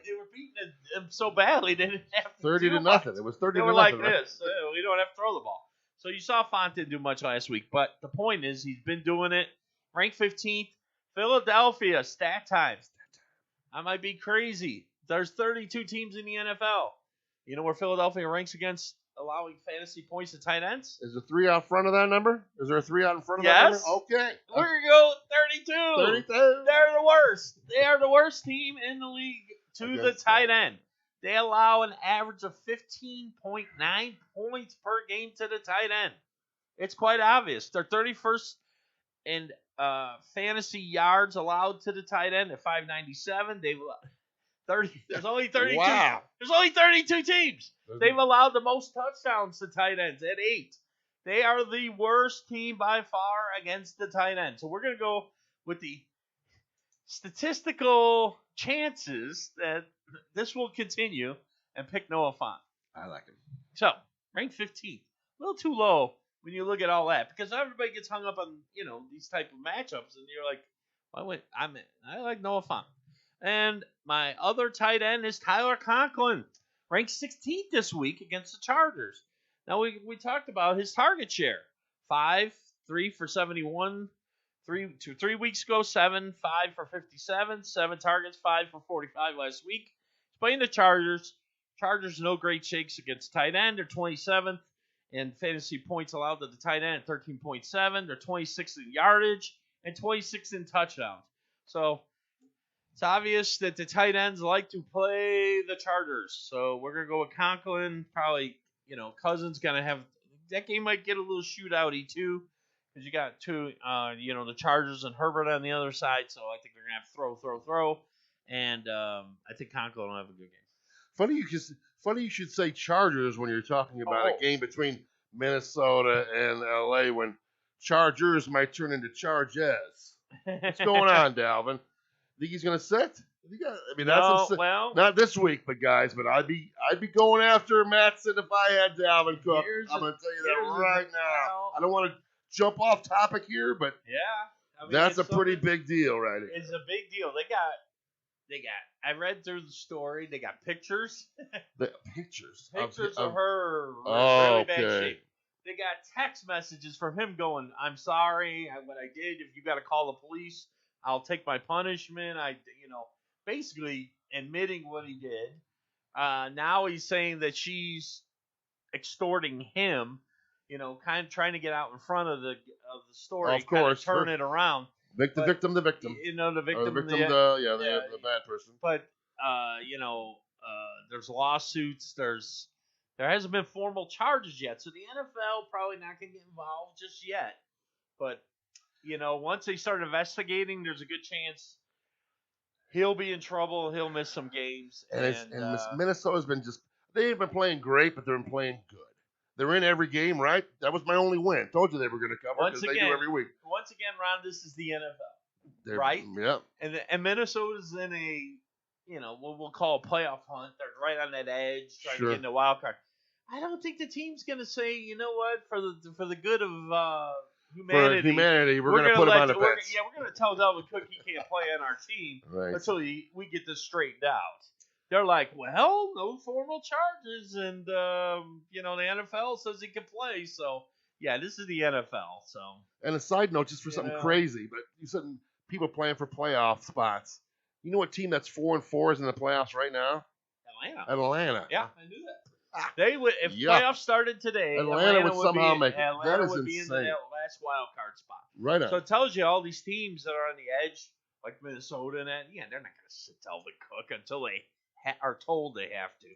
They were beating them so badly they didn't have to 30 to nothing. It was 30 to nothing. nothing. They were like this. We don't have to throw the ball. So you saw Font didn't do much last week. But the point is he's been doing it. Ranked 15th. Philadelphia, stat time. I might be crazy. There's 32 teams in the NFL. You know where Philadelphia ranks against allowing fantasy points to tight ends? Is there 3 out front of that number? Is there a 3 out in front of that number? Okay. We're going to go 32. 32. They're the worst. They are the worst team in the league to the tight end. They allow an average of 15.9 points per game to the tight end. It's quite obvious. They're 31st in fantasy yards allowed to the tight end at 597. There's only 32. Wow. There's only 32 teams. They've allowed the most touchdowns to tight ends at 8. They are the worst team by far against the tight end. So we're going to go with the statistical chances that this will continue and pick Noah Fant. I like him. So, ranked 15th. A little too low when you look at all that, because everybody gets hung up on, these type of matchups, and you're like, I like Noah Fant. And my other tight end is Tyler Conklin, ranked 16th this week against the Chargers. Now, we talked about his target share. 3 for 71, 3 weeks ago, 7, 5 for 57, 7 targets, 5 for 45 last week. He's playing the Chargers. Chargers, no great shakes against tight end. They're 27th in fantasy points allowed to the tight end at 13.7. They're 26th in yardage and 26th in touchdowns. So it's obvious that the tight ends like to play the Chargers. So we're going to go with Conklin. Probably, Cousins going to have – that game might get a little shootout-y too, because you got two, the Chargers and Herbert on the other side. So I think they're going to have throw. And I think Conklin will have a good game. Funny you should say Chargers when you're talking about a game between Minnesota and LA when Chargers might turn into Charges. What's going on, Dalvin? Think he's going to sit? Not this week, but guys, but I'd be going after Mattson if I had Dalvin Cook. I'm going to tell you that right now. I don't want to jump off topic here, but that's a pretty big deal right here. It's a big deal. They got. I read through the story. They got pictures. Pictures of her in really bad shape. They got text messages from him going, "I'm sorry, what I did. If you got to call the police, I'll take my punishment." Basically admitting what he did. Now he's saying that she's extorting him, kind of trying to get out in front of the story, of course, turn it around. The victim. The victim, the bad person. But there's lawsuits. There hasn't been formal charges yet, so the NFL probably not going to get involved just yet. But once they start investigating, there's a good chance he'll be in trouble. He'll miss some games. And Minnesota's been they ain't been playing great, but they're been playing good. They're in every game, right? That was my only win. Told you they were going to cover because they do every week. Once again, Ron, this is the NFL, right? Yeah. And Minnesota's in a, what we'll call a playoff hunt. They're right on that edge, trying to get in the wild card. I don't think the team's going to say, you know what, for the good of humanity, we're going to put him on the bench. We're going to tell Dalvin Cook he can't play on our team until we get this straightened out. They're like, well, no formal charges, and the NFL says he can play. So yeah, this is the NFL. So. And a side note, just for something crazy, but you said people playing for playoff spots. You know what team that's 4-4 is in the playoffs right now? Atlanta. Yeah, I knew that. They would if playoffs started today. Atlanta would somehow make it. Atlanta would be in that last wild card spot. Right on. So it tells you all these teams that are on the edge, like Minnesota, and that. Yeah, they're not going to sit Dalvin Cook until they are told they have to.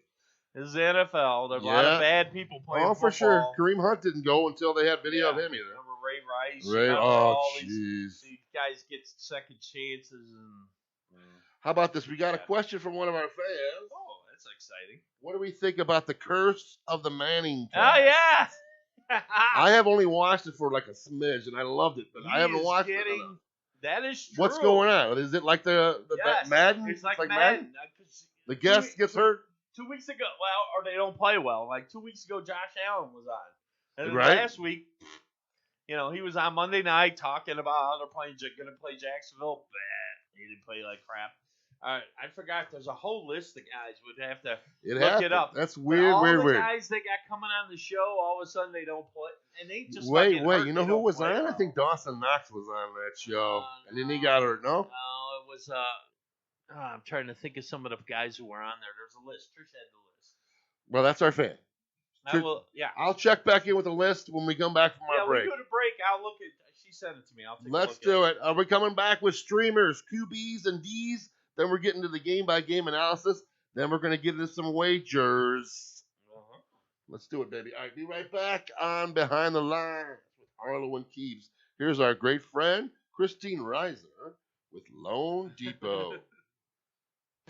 This is the NFL. There's a lot of bad people playing football. For sure. Kareem Hunt didn't go until they had video of him either. Remember Ray Rice? These guys get second chances. And how about this? We got a question from one of our fans. Oh, that's exciting. What do we think about the curse of the Manning cast? Oh, yeah. I have only watched it for like a smidge, and I loved it, but I haven't watched it enough. That is true. What's going on? Is it like the Madden? It's like Madden. The guest gets hurt? 2 weeks ago, or they don't play well. Like 2 weeks ago, Josh Allen was on. And then last week, he was on Monday night talking about how they're going to play Jacksonville. He didn't play like crap. I forgot there's a whole list of guys would have to look it up. That's weird, weird. All the guys that got coming on the show, all of a sudden they don't play. And they just wait. You know who was on? Well. I think Dawson Knox was on that show. And then he got hurt, no? No, it was I'm trying to think of some of the guys who were on there. There's a list. Trish had the list. Well, that's our fan. I'll check back in with the list when we come back from our break. Yeah, we go to break. I'll look at. She sent it to me. I'll take a look. Let's do it. Are we coming back with streamers, QBs, and Ds? Then we're getting to the game-by-game analysis. Then we're going to get into some wagers. Let's do it, baby. All right, be right back on Behind the Lines with Harlow Kebs. Here's our great friend, Christine Reiser with Loan Depot.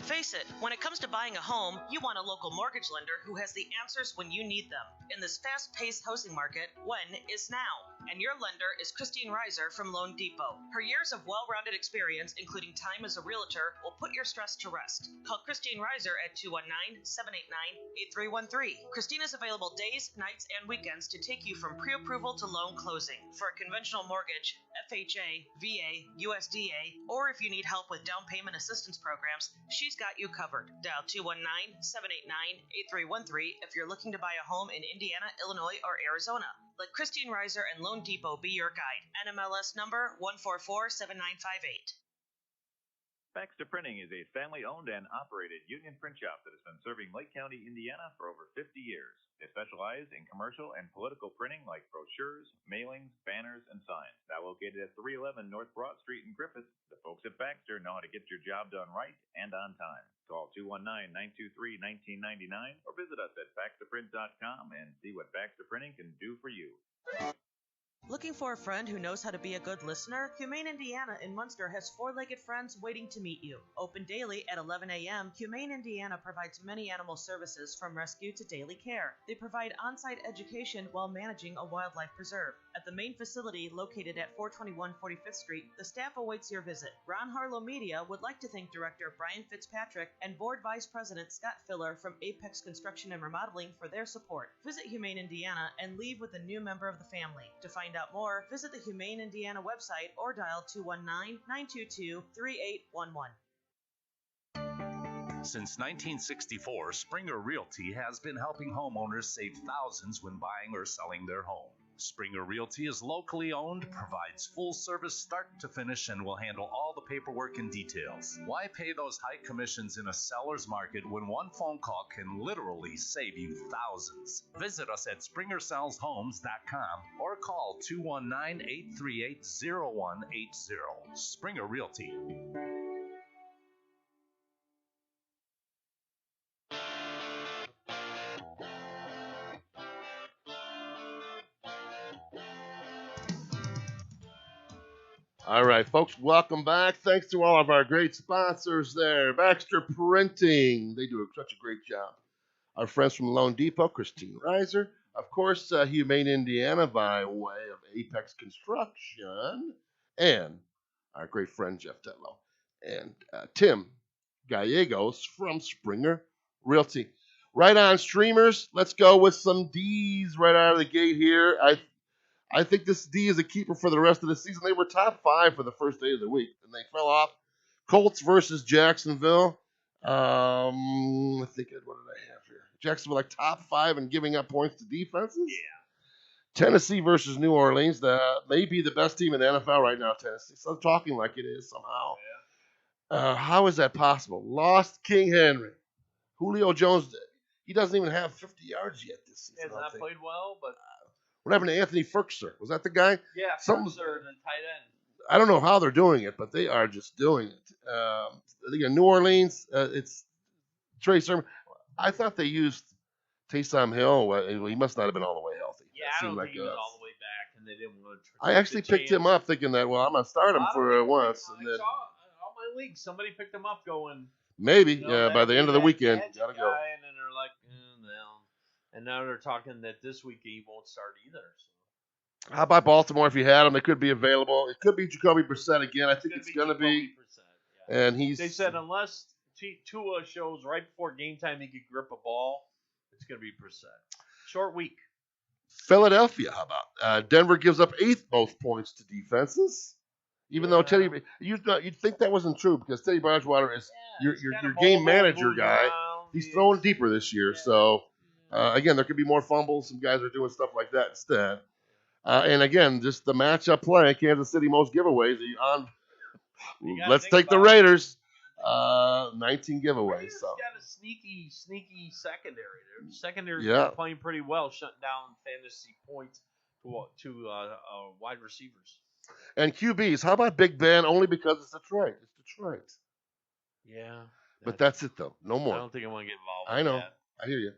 Face it, when it comes to buying a home, you want a local mortgage lender who has the answers when you need them. In this fast-paced housing market, when is now. And your lender is Christine Reiser from Loan Depot. Her years of well-rounded experience, including time as a realtor, will put your stress to rest. Call Christine Reiser at 219-789-8313. Christine is available days, nights, and weekends to take you from pre-approval to loan closing. For a conventional mortgage, FHA, VA, USDA, or if you need help with down payment assistance programs, she's got you covered. Dial 219-789-8313 if you're looking to buy a home in Indiana, Illinois, or Arizona. Let Christine Reiser and Loan Depot be your guide. NMLS number 1447958. Baxter Printing is a family-owned and operated union print shop that has been serving Lake County, Indiana for over 50 years. They specialize in commercial and political printing like brochures, mailings, banners, and signs. Now located at 311 North Broad Street in Griffith, the folks at Baxter know how to get your job done right and on time. Call 219-923-1999 or visit us at baxterprint.com and see what Baxter Printing can do for you. Looking for a friend who knows how to be a good listener? Humane Indiana in Munster has four-legged friends waiting to meet you. Open daily at 11 a.m., Humane Indiana provides many animal services from rescue to daily care. They provide on-site education while managing a wildlife preserve. At the main facility located at 421 45th Street, the staff awaits your visit. Ron Harlow Media would like to thank Director Brian Fitzpatrick and Board Vice President Scott Filler from Apex Construction and Remodeling for their support. Visit Humane Indiana and leave with a new member of the family. To find out more, visit the Humane Indiana website or dial 219-922-3811. Since 1964, Springer Realty has been helping homeowners save thousands when buying or selling their home. Springer Realty is locally owned, provides full service start to finish, and will handle all the paperwork and details. Why pay those high commissions in a seller's market when one phone call can literally save you thousands? Visit us at SpringerSellsHomes.com or call 219-838-0180. Springer Realty. All right, folks, welcome back. Thanks to all of our great sponsors there. Baxter Printing, they do such a great job. Our friends from Lone Depot, Christine Reiser. Of course, Humane Indiana by way of Apex Construction. And our great friend Jeff Tetlow. And Tim Gallegos from Springer Realty. Right on, streamers. Let's go with some D's right out of the gate here. I think this D is a keeper for the rest of the season. They were top 5 for the first day of the week, and they fell off. Colts versus Jacksonville. I think, what did I have here? Jacksonville like top 5 in giving up points to defenses. Yeah. Tennessee versus New Orleans. May be the best team in the NFL right now, Tennessee. So I'm talking like it is somehow. Yeah. How is that possible? Lost King Henry. Julio Jones, he doesn't even have 50 yards yet this season. He has not played well, but... What happened to Anthony Ferkser? Was that the guy? Yeah, Ferkser, the tight end. I don't know how they're doing it, but they are just doing it. I think in New Orleans, it's Trey Sermon. I thought they used Taysom Hill. He must not have been all the way healthy. Yeah, I don't think he was all the way back, and they didn't want to. I actually picked him up thinking that, well, I'm going to start him for once. And then, all my leagues, somebody picked him up going. Maybe, by the end of the weekend. Got to go. And then they're like, no. And now they're talking that this week he won't start either. So. How about Baltimore? If you had them, they could be available. It could be Jacoby Brissett again. I think it's going to be. Yeah. And they said unless Tua shows right before game time he could grip a ball, it's going to be Brissett. Short week. Philadelphia, how about? Denver gives up 8th most points to defenses. Even though Teddy, you'd think that wasn't true because Teddy Bridgewater is your game manager guy. He's throwing deeper this year, so. Again, there could be more fumbles. Some guys are doing stuff like that instead. And again, just the matchup play. Kansas City most giveaways. Let's take the Raiders. 19 giveaways. Raiders got a sneaky secondary. Their secondary playing pretty well, shutting down fantasy points to wide receivers. And QBs. How about Big Ben? Only because it's Detroit. It's Detroit. Yeah. But that's it, though. No more. I don't think I want to get involved I know. That. I hear you.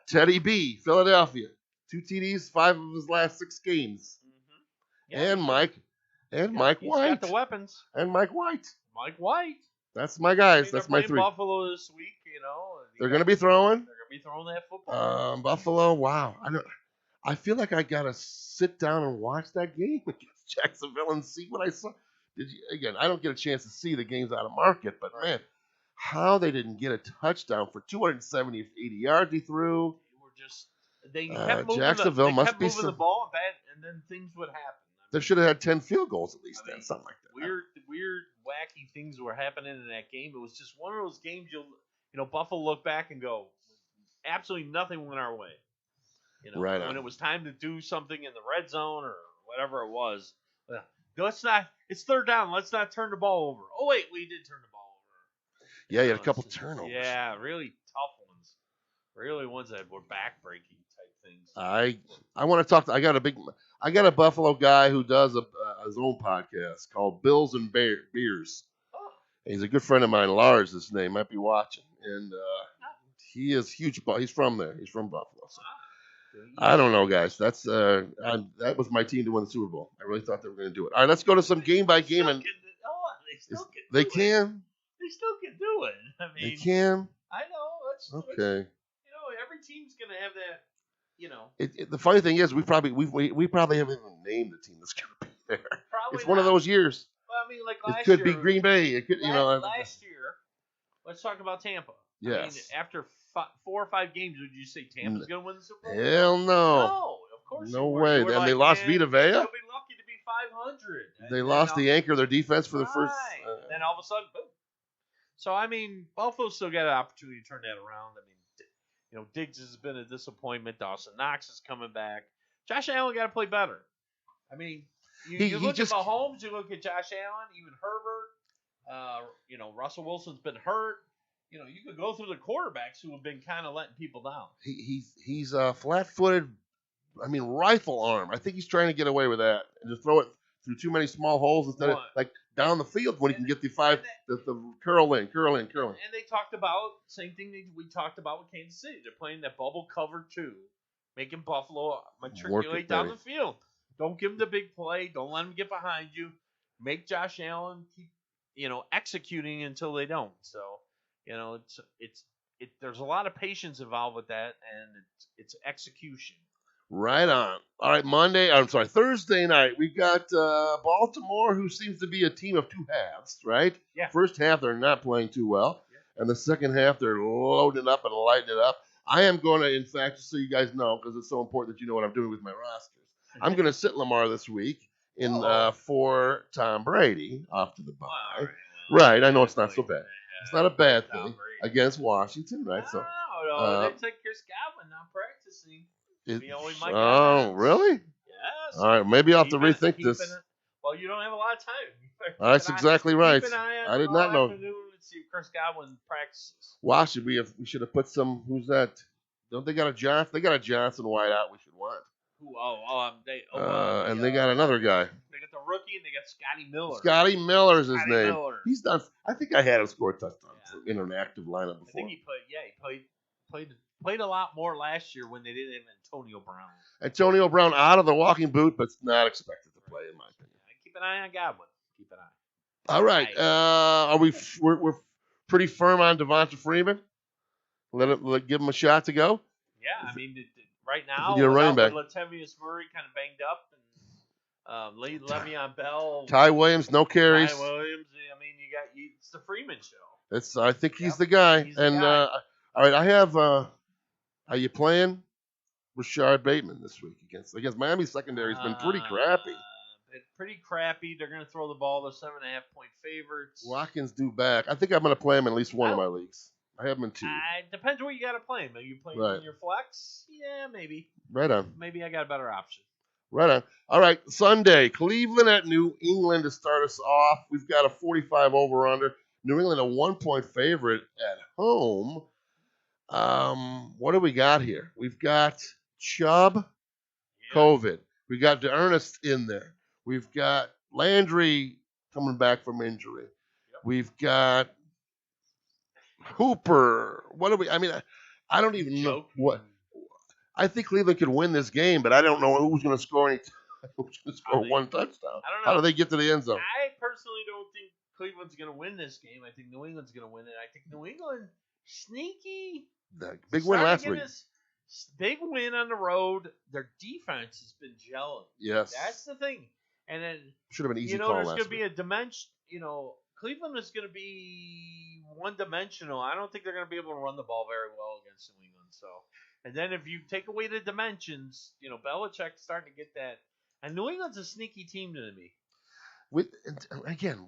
Teddy B, Philadelphia. 2 TDs, 5 of his last 6 games. Mm-hmm. Yeah, and Mike White. He's got the weapons. And Mike White. Mike White. That's my guys. That's my 3. Buffalo this week, They're going to be throwing. They're going to be throwing that football. Buffalo, wow. I feel like I got to sit down and watch that game against Jacksonville and see what I saw. Again, I don't get a chance to see the games out of market, but man, how they didn't get a touchdown for 270 80 yards he threw. They kept moving Jacksonville must be moving the ball and then things would happen. They should have had 10 field goals at least, something like that. Weird, wacky things were happening in that game. It was just one of those games Buffalo look back and go, absolutely nothing went our way. Right when on. It was time to do something in the red zone or whatever it was. It's third down. Let's not turn the ball over. Oh wait, we did turn the ball over. Yeah, you had a couple turnovers. Yeah, really tough ones. Really ones that were backbreaking type things. I want to talk. I got a Buffalo guy who does his own podcast called Bills and Beers. Oh. He's a good friend of mine. Lars, his name, might be watching, and he is huge. He's from there. He's from Buffalo. So. I don't know, guys. That was my team to win the Super Bowl. I really thought they were going to do it. All right, let's go to some game by game. They can. They still can do it. I mean, they can. I know. Okay. Every team's going to have that. The funny thing is, we probably haven't even named the team that's going to be there. Probably it's one of those years. Well, I mean, like last year. It could be Green Bay. It could, last year. Let's talk about Tampa. Yes. I mean, after 4 or 5 games, would you say Tampa's going to win the Super Bowl? Hell no. No, of course. No way. Then they lost Vita Vea. They'll be lucky to be 500. They lost the anchor of their defense for the first. And then all of a sudden, boom. So I mean, Buffalo still got an opportunity to turn that around. I mean, Diggs has been a disappointment. Dawson Knox is coming back. Josh Allen got to play better. I mean, you look at Mahomes, you look at Josh Allen, even Herbert. Russell Wilson's been hurt. You could go through the quarterbacks who have been kind of letting people down. He's flat-footed. I mean, rifle arm. I think he's trying to get away with that and just throw it through too many small holes instead of like down the field when he can get the curl in. And they talked about same thing we talked about with Kansas City. They're playing that bubble cover 2, making Buffalo matriculate down the field. Don't give them the big play. Don't let them get behind you. Make Josh Allen keep executing until they don't. So there's a lot of patience involved with that, and it's execution. Right on. All right, Thursday night, we've got Baltimore, who seems to be a team of two halves, right? Yeah. First half, they're not playing too well. Yeah. And the second half, they're loading up and lighting it up. I am going to, in fact, just so you guys know, because it's so important that you know what I'm doing with my rosters, I'm going to sit Lamar this week for Tom Brady off to the bye. Right, I know it's not so bad. It's not a bad thing against Washington, right? No, they take Chris Godwin not practicing. Really? Yes. All right, maybe I'll have to rethink this. Well, you don't have a lot of time. That's exactly right. Keep an eye on I did not know. Let's see if Chris Godwin practices. Wow, we should have put some. Who's that? Don't they got a Johnson? They got a Johnson wideout. We should want. Who? They got another guy. They got the rookie and they got Scotty Miller. Scotty Miller's his name. Miller. He's done. I think I had him score a touchdown in an active lineup before. I think he played a lot more last year when they didn't have Antonio Brown. Antonio Brown out of the walking boot, but not expected to play, in my opinion. Keep an eye on Godwin. Keep an eye. All right. We're pretty firm on Devonta Freeman? Give him a shot to go? Yeah, I mean, right now, you're running back. Latavius Murray kind of banged up, and Le'Veon Bell. Ty Williams, no carries. Ty Williams. I mean, it's the Freeman show. I think he's the guy. He's the guy. All right, I have. Are you playing Rashard Bateman this week against Miami's secondary? Has been pretty crappy. Pretty crappy. They're going to throw the ball. They're 7.5-point favorites. Watkins due back. I think I'm going to play him in at least one of my leagues. I have him in 2. It depends where you got to play him. Are you playing in your flex? Yeah, maybe. Right on. Maybe I got a better option. Right on. All right, Sunday, Cleveland at New England to start us off. We've got a 45 over-under. New England a 1-point favorite at home. What do we got here? We've got Chubb, COVID. We got DeErnest in there. We've got Landry coming back from injury. Yep. We've got Hooper. I don't even know what. I think Cleveland could win this game, but I don't know who's going to score one touchdown. I don't know. How do they get to the end zone? I personally don't think Cleveland's going to win this game. I think New England's going to win it. I think New England sneaky. The big win last week. Big win on the road. Their defense has been gelling. Yes. That's the thing. And then should have been easy call there's last going to be week. a dimension. Cleveland is going to be one-dimensional. I don't think they're going to be able to run the ball very well against New England. So, and then if you take away the dimensions, Belichick's starting to get that. And New England's a sneaky team to me.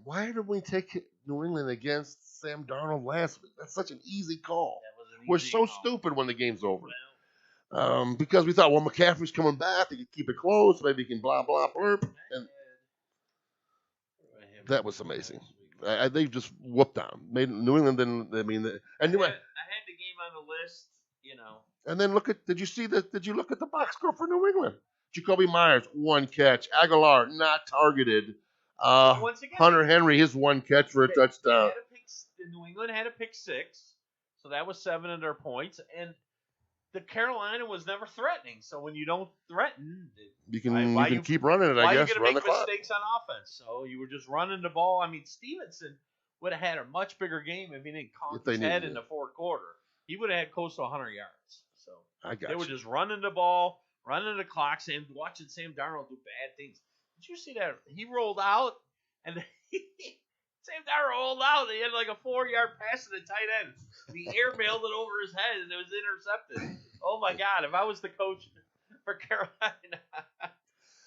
Why did we take New England against Sam Darnold last week? That's such an easy call. We're so stupid when the game's over. Because we thought, McCaffrey's coming back. They could keep it close. Maybe he can blah, blah, blurb. And that was amazing. They just whooped down. New England didn't. I had the game on the list, And then did you look at the box score for New England? Jacoby Myers, 1 catch. Aguilar, not targeted. Once again, Hunter Henry, his 1 catch for a touchdown. New England had a pick 6, so that was 7 of their points. And the Carolina was never threatening. So when you don't threaten, you can keep running it. I guess. Why are you going to make mistakes on offense? So you were just running the ball. Stevenson would have had a much bigger game if he didn't conk his head in the fourth quarter. He would have had close to 100 yards. So they were just running the ball, running the clock, and watching Sam Darnold do bad things. Did you see that? He rolled out, and Sam Darnold rolled out. He had like a 4-yard pass to the tight end. And he airmailed it over his head, and it was intercepted. Oh, my God. If I was the coach for Carolina,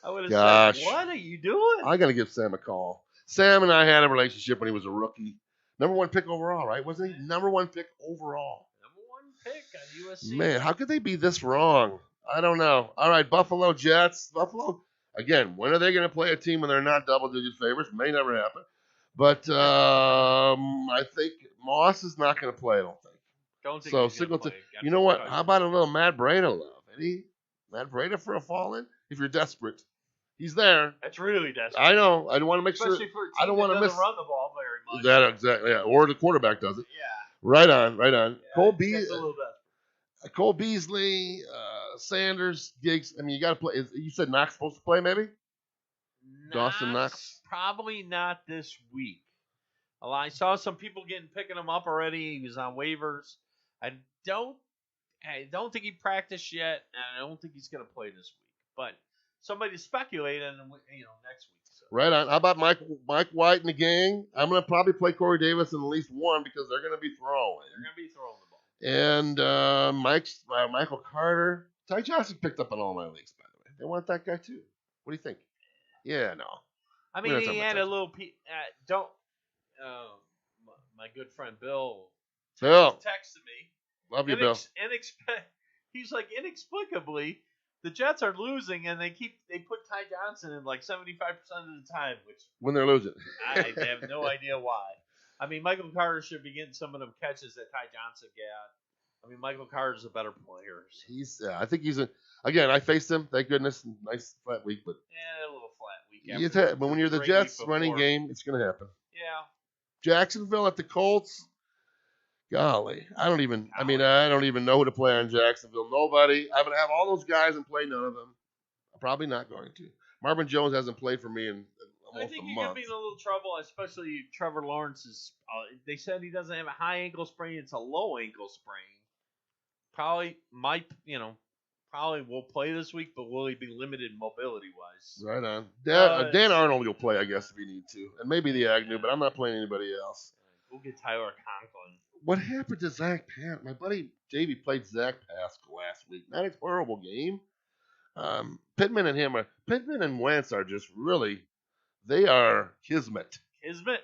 I would have said, what are you doing? I got to give Sam a call. Sam and I had a relationship when he was a rookie. Number 1 pick overall, right? Wasn't he? Number 1 pick overall. Number 1 pick on USC. Man, how could they be this wrong? I don't know. All right, Buffalo Jets. Buffalo, again, when are they going to play a team when they're not double-digit favorites? May never happen. But I think Moss is not going to play, I don't think. Don't think So he's going to play. You know what? How about a little Matt Breida love? Any Matt Breida for a fall-in? If you're desperate. He's there. That's really desperate. I know. I want to make Especially sure. for a team I don't want to miss. Run the ball very much. That exactly. Yeah. Or the quarterback does it. Yeah. Right on. Yeah, Cole Beasley, Sanders, Giggs. I mean, you got to play. You said Knox supposed to play, maybe? Dawson Knox? Probably not this week. Well, I saw some people picking him up already. He was on waivers. I don't think he practiced yet, and I don't think he's going to play this week. But somebody speculated, and next week. So. Right on. How about Mike White and the gang? I'm going to probably play Corey Davis in at least one because they're going to be throwing. And Michael Carter. Ty Johnson picked up in all my leagues, by the way. They want that guy too. What do you think? Yeah, no. I mean, he had a little. My good friend Bill texted me. Love you, Bill. He's like, inexplicably, the Jets are losing, and they put Ty Johnson in like 75% of the time, which when they're losing. I have no idea why. I mean, Michael Carter should be getting some of them catches that Ty Johnson got. I mean, Michael Carter's a better player. I think again, I faced him. Thank goodness. Nice flat week, but a little flat week. But when you're the Jets running game, it's going to happen. Yeah. Jacksonville at the Colts. Golly, I don't even know who to play on Jacksonville. Nobody. I'm going to have all those guys and play none of them. I'm probably not going to. Marvin Jones hasn't played for me in almost a month. I think you're going to be in a little trouble, especially Trevor Lawrence they said he doesn't have a high ankle sprain. It's a low ankle sprain. Probably will play this week, but will he be limited mobility-wise? Right on. Dan Arnold will play, I guess, if he need to. And maybe the Agnew, but I'm not playing anybody else. We'll get Tyler Conklin. What happened to Zach Pass? My buddy Davey played Zach Pascal last week. Not a horrible game. Pittman and Wentz are just really, they are kismet. Kismet?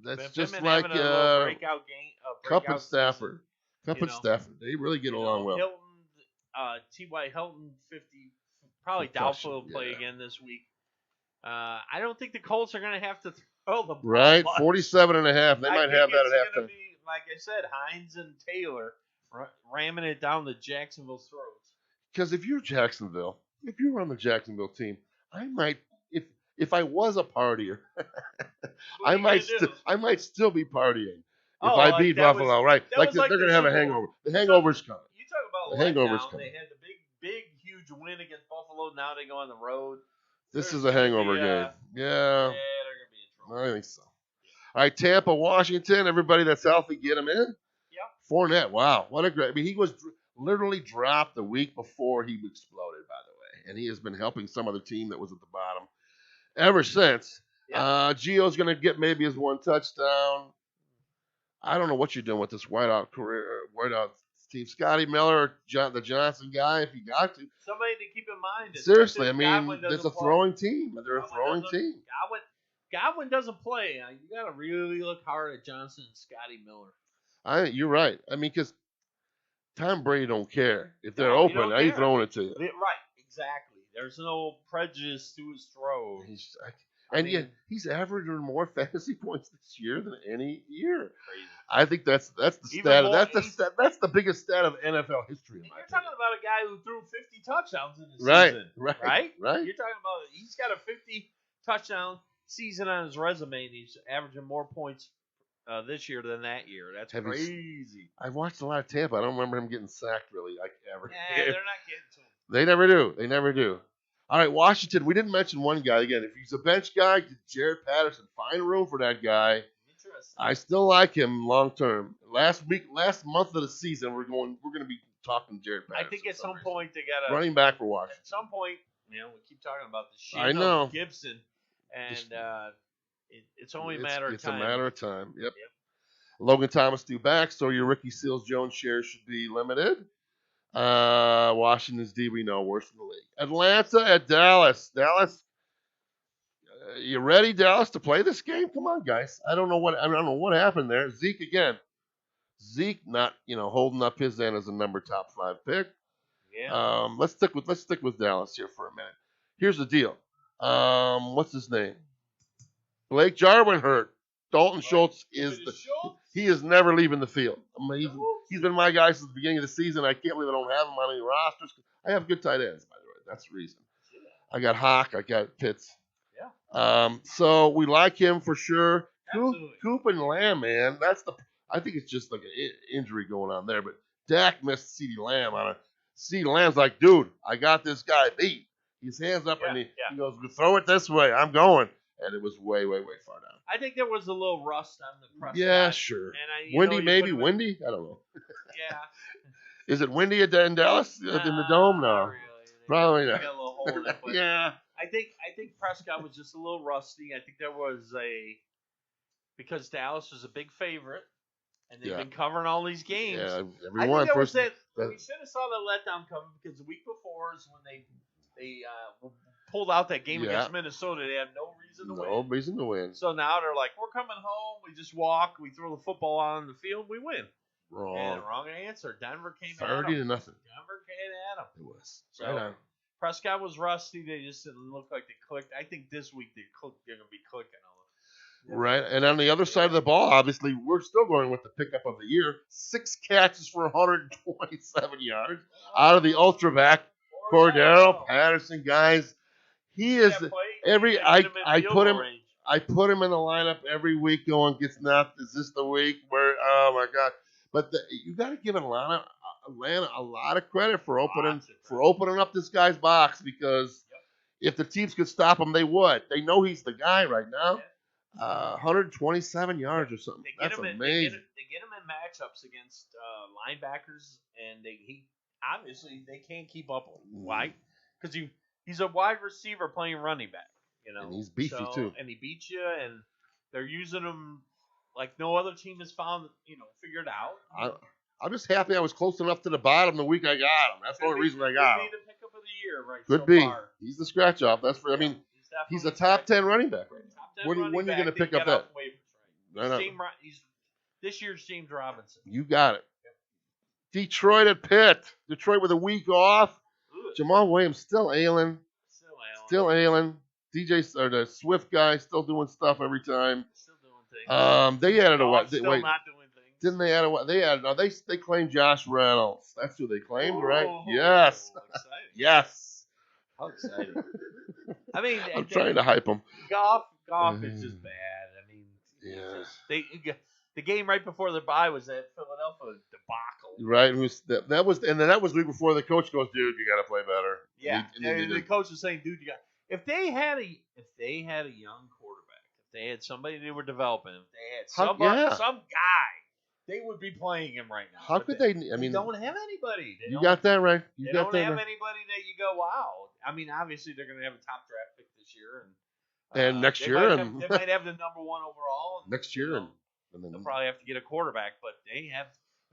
That's Pittman just like breakout game. Cup and Stafford. Cup and Stafford. They really get along well. Hilton, T.Y. Hilton, 50, probably doubtful to play again this week. I don't think the Colts are going to have to throw the ball. Right, 47.5. They might have that at halftime. Like I said, Hines and Taylor ramming it down the Jacksonville's throats. Because if you're Jacksonville, if you were on the Jacksonville team, I might, if I was a partier, I might still be partying if I beat Buffalo. Right, like they're going to have a hangover. The hangover's coming. You talk about the hangover's coming. They had the big, huge win against Buffalo. Now they go on the road. This is a hangover game. Yeah. Yeah, they're going to be in trouble. I think so. All right, Tampa, Washington. Everybody that's healthy, get him in. Yeah. Fournette, wow. What a great. I mean, he was literally dropped the week before he exploded, by the way. And he has been helping some other team that was at the bottom ever since. Yeah. Gio's going to get maybe his one touchdown. I don't know what you're doing with this whiteout team. Scotty Miller, the Johnson guy, if you got to. Somebody to keep in mind. Seriously, I mean, there's a throwing team. They're a throwing team. Godwin doesn't play. You got to really look hard at Johnson and Scotty Miller. You're right. I mean, because Tom Brady don't care. If they're open, how you throwing it to you? Right, exactly. There's no prejudice to his throw. Yet he's averaging more fantasy points this year than any year. Crazy. I think that's the stat. That's the biggest stat of NFL history. You're talking about a guy who threw 50 touchdowns in his season. Right. You're talking about he's got a 50 touchdown season on his resume, and he's averaging more points this year than that year. That's crazy. I've watched a lot of Tampa. I don't remember him getting sacked really ever. Yeah, they're not getting to him. They never do. All right, Washington. We didn't mention one guy again. If he's a bench guy, Jared Patterson. Find room for that guy. Interesting. I still like him long term. Last month of the season, we're going to be talking Jared Patterson. I think at some point they got running back for Washington. At some point, we keep talking about the I know Gibson. And it's only a matter of time. It's a matter of time. Yep. Logan Thomas due back, so your Ricky Seals-Jones share should be limited. Washington's D, we know, worst in the league. Atlanta at Dallas. Dallas, you ready, Dallas, to play this game? Come on, guys. I don't know what happened there. Zeke again. Zeke not holding up his end as a top 5 pick. Yeah. Let's stick with Dallas here for a minute. Here's the deal. What's his name? Blake Jarwin hurt. Dalton Schultz he is never leaving the field. I mean, he's been my guy since the beginning of the season. I can't believe I don't have him on any rosters. I have good tight ends, by the way. That's the reason. I got Hawk. I got Pitts. Yeah. So we like him for sure. Absolutely. Coop and Lamb, man. I think it's just like an injury going on there. But Dak missed CeeDee Lamb on it. CeeDee Lamb's like, dude, I got this guy beat. His hands up and he goes, throw it this way. I'm going. And it was way, way, way far down. I think there was a little rust on the Prescott. Yeah, sure. And windy, maybe. Windy? I don't know. Yeah. Is it windy in Dallas? In the dome? No. Not really. Probably not. Got a little hole in it, but Yeah. I think Prescott was just a little rusty. I think there was because Dallas was a big favorite, and they've been covering all these games. Yeah, everyone. I think we should have saw the letdown coming because the week before is when they pulled out that game against Minnesota. They had no reason to win. No reason to win. So now they're like, we're coming home. We just walk. We throw the football on the field. We win. Wrong. And wrong answer. Denver came 30 at them. 30 to nothing. Denver came at them. It was. So right on. Prescott was rusty. They just didn't look like they clicked. I think this week they're going to be clicking on them. Right. And on the other side of the ball, obviously, we're still going with the pickup of the year. 6 catches for 127 yards out of the ultra back. Cordero Patterson, guys. He is I put him in the lineup every week going, gets knocked. Is this the week where, oh my God. But you got to give Atlanta a lot of credit for opening up this guy's box because if the teams could stop him, they would. They know he's the guy right now. 127 yards or something. That's amazing. They get him in matchups against linebackers, and obviously they can't keep up with him. Why? Because he's a wide receiver playing running back. And he's beefy too. And he beats you, and they're using him like no other team has found, figured out. I'm just happy I was close enough to the bottom the week I got him. That's the only reason I got him. Could be the pickup of the year, right? Could be. Far. He's the scratch off. That's for. I mean, he's a top 10 running back. Right? When are you going to pick up that? He's this year's James Robinson. You got it. Detroit at Pitt. Detroit with a week off. Ooh. Jamal Williams still ailing. DJ or the Swift guy still doing stuff every time. Still doing things. They added a what? Still not doing things. Didn't they add a what? They claimed Josh Reynolds. That's who they claimed, right? Oh, yes. Yes. How exciting! I mean, I'm trying to hype them. Goff is just bad. I mean, the game right before the bye was that Philadelphia debacle. Right. That was the week before the coach goes, dude, you got to play better. Yeah. And the coach was saying, dude, you got. If they had a young quarterback, if they had somebody they were developing, if they had some guy, they would be playing him right now. How could they? I mean, they don't have anybody. You got that right. They don't have anybody that you go, wow. I mean, obviously they're going to have a top draft pick this year, and next year, they might have the number 1 overall. Next year, and then they'll probably have to get a quarterback. But if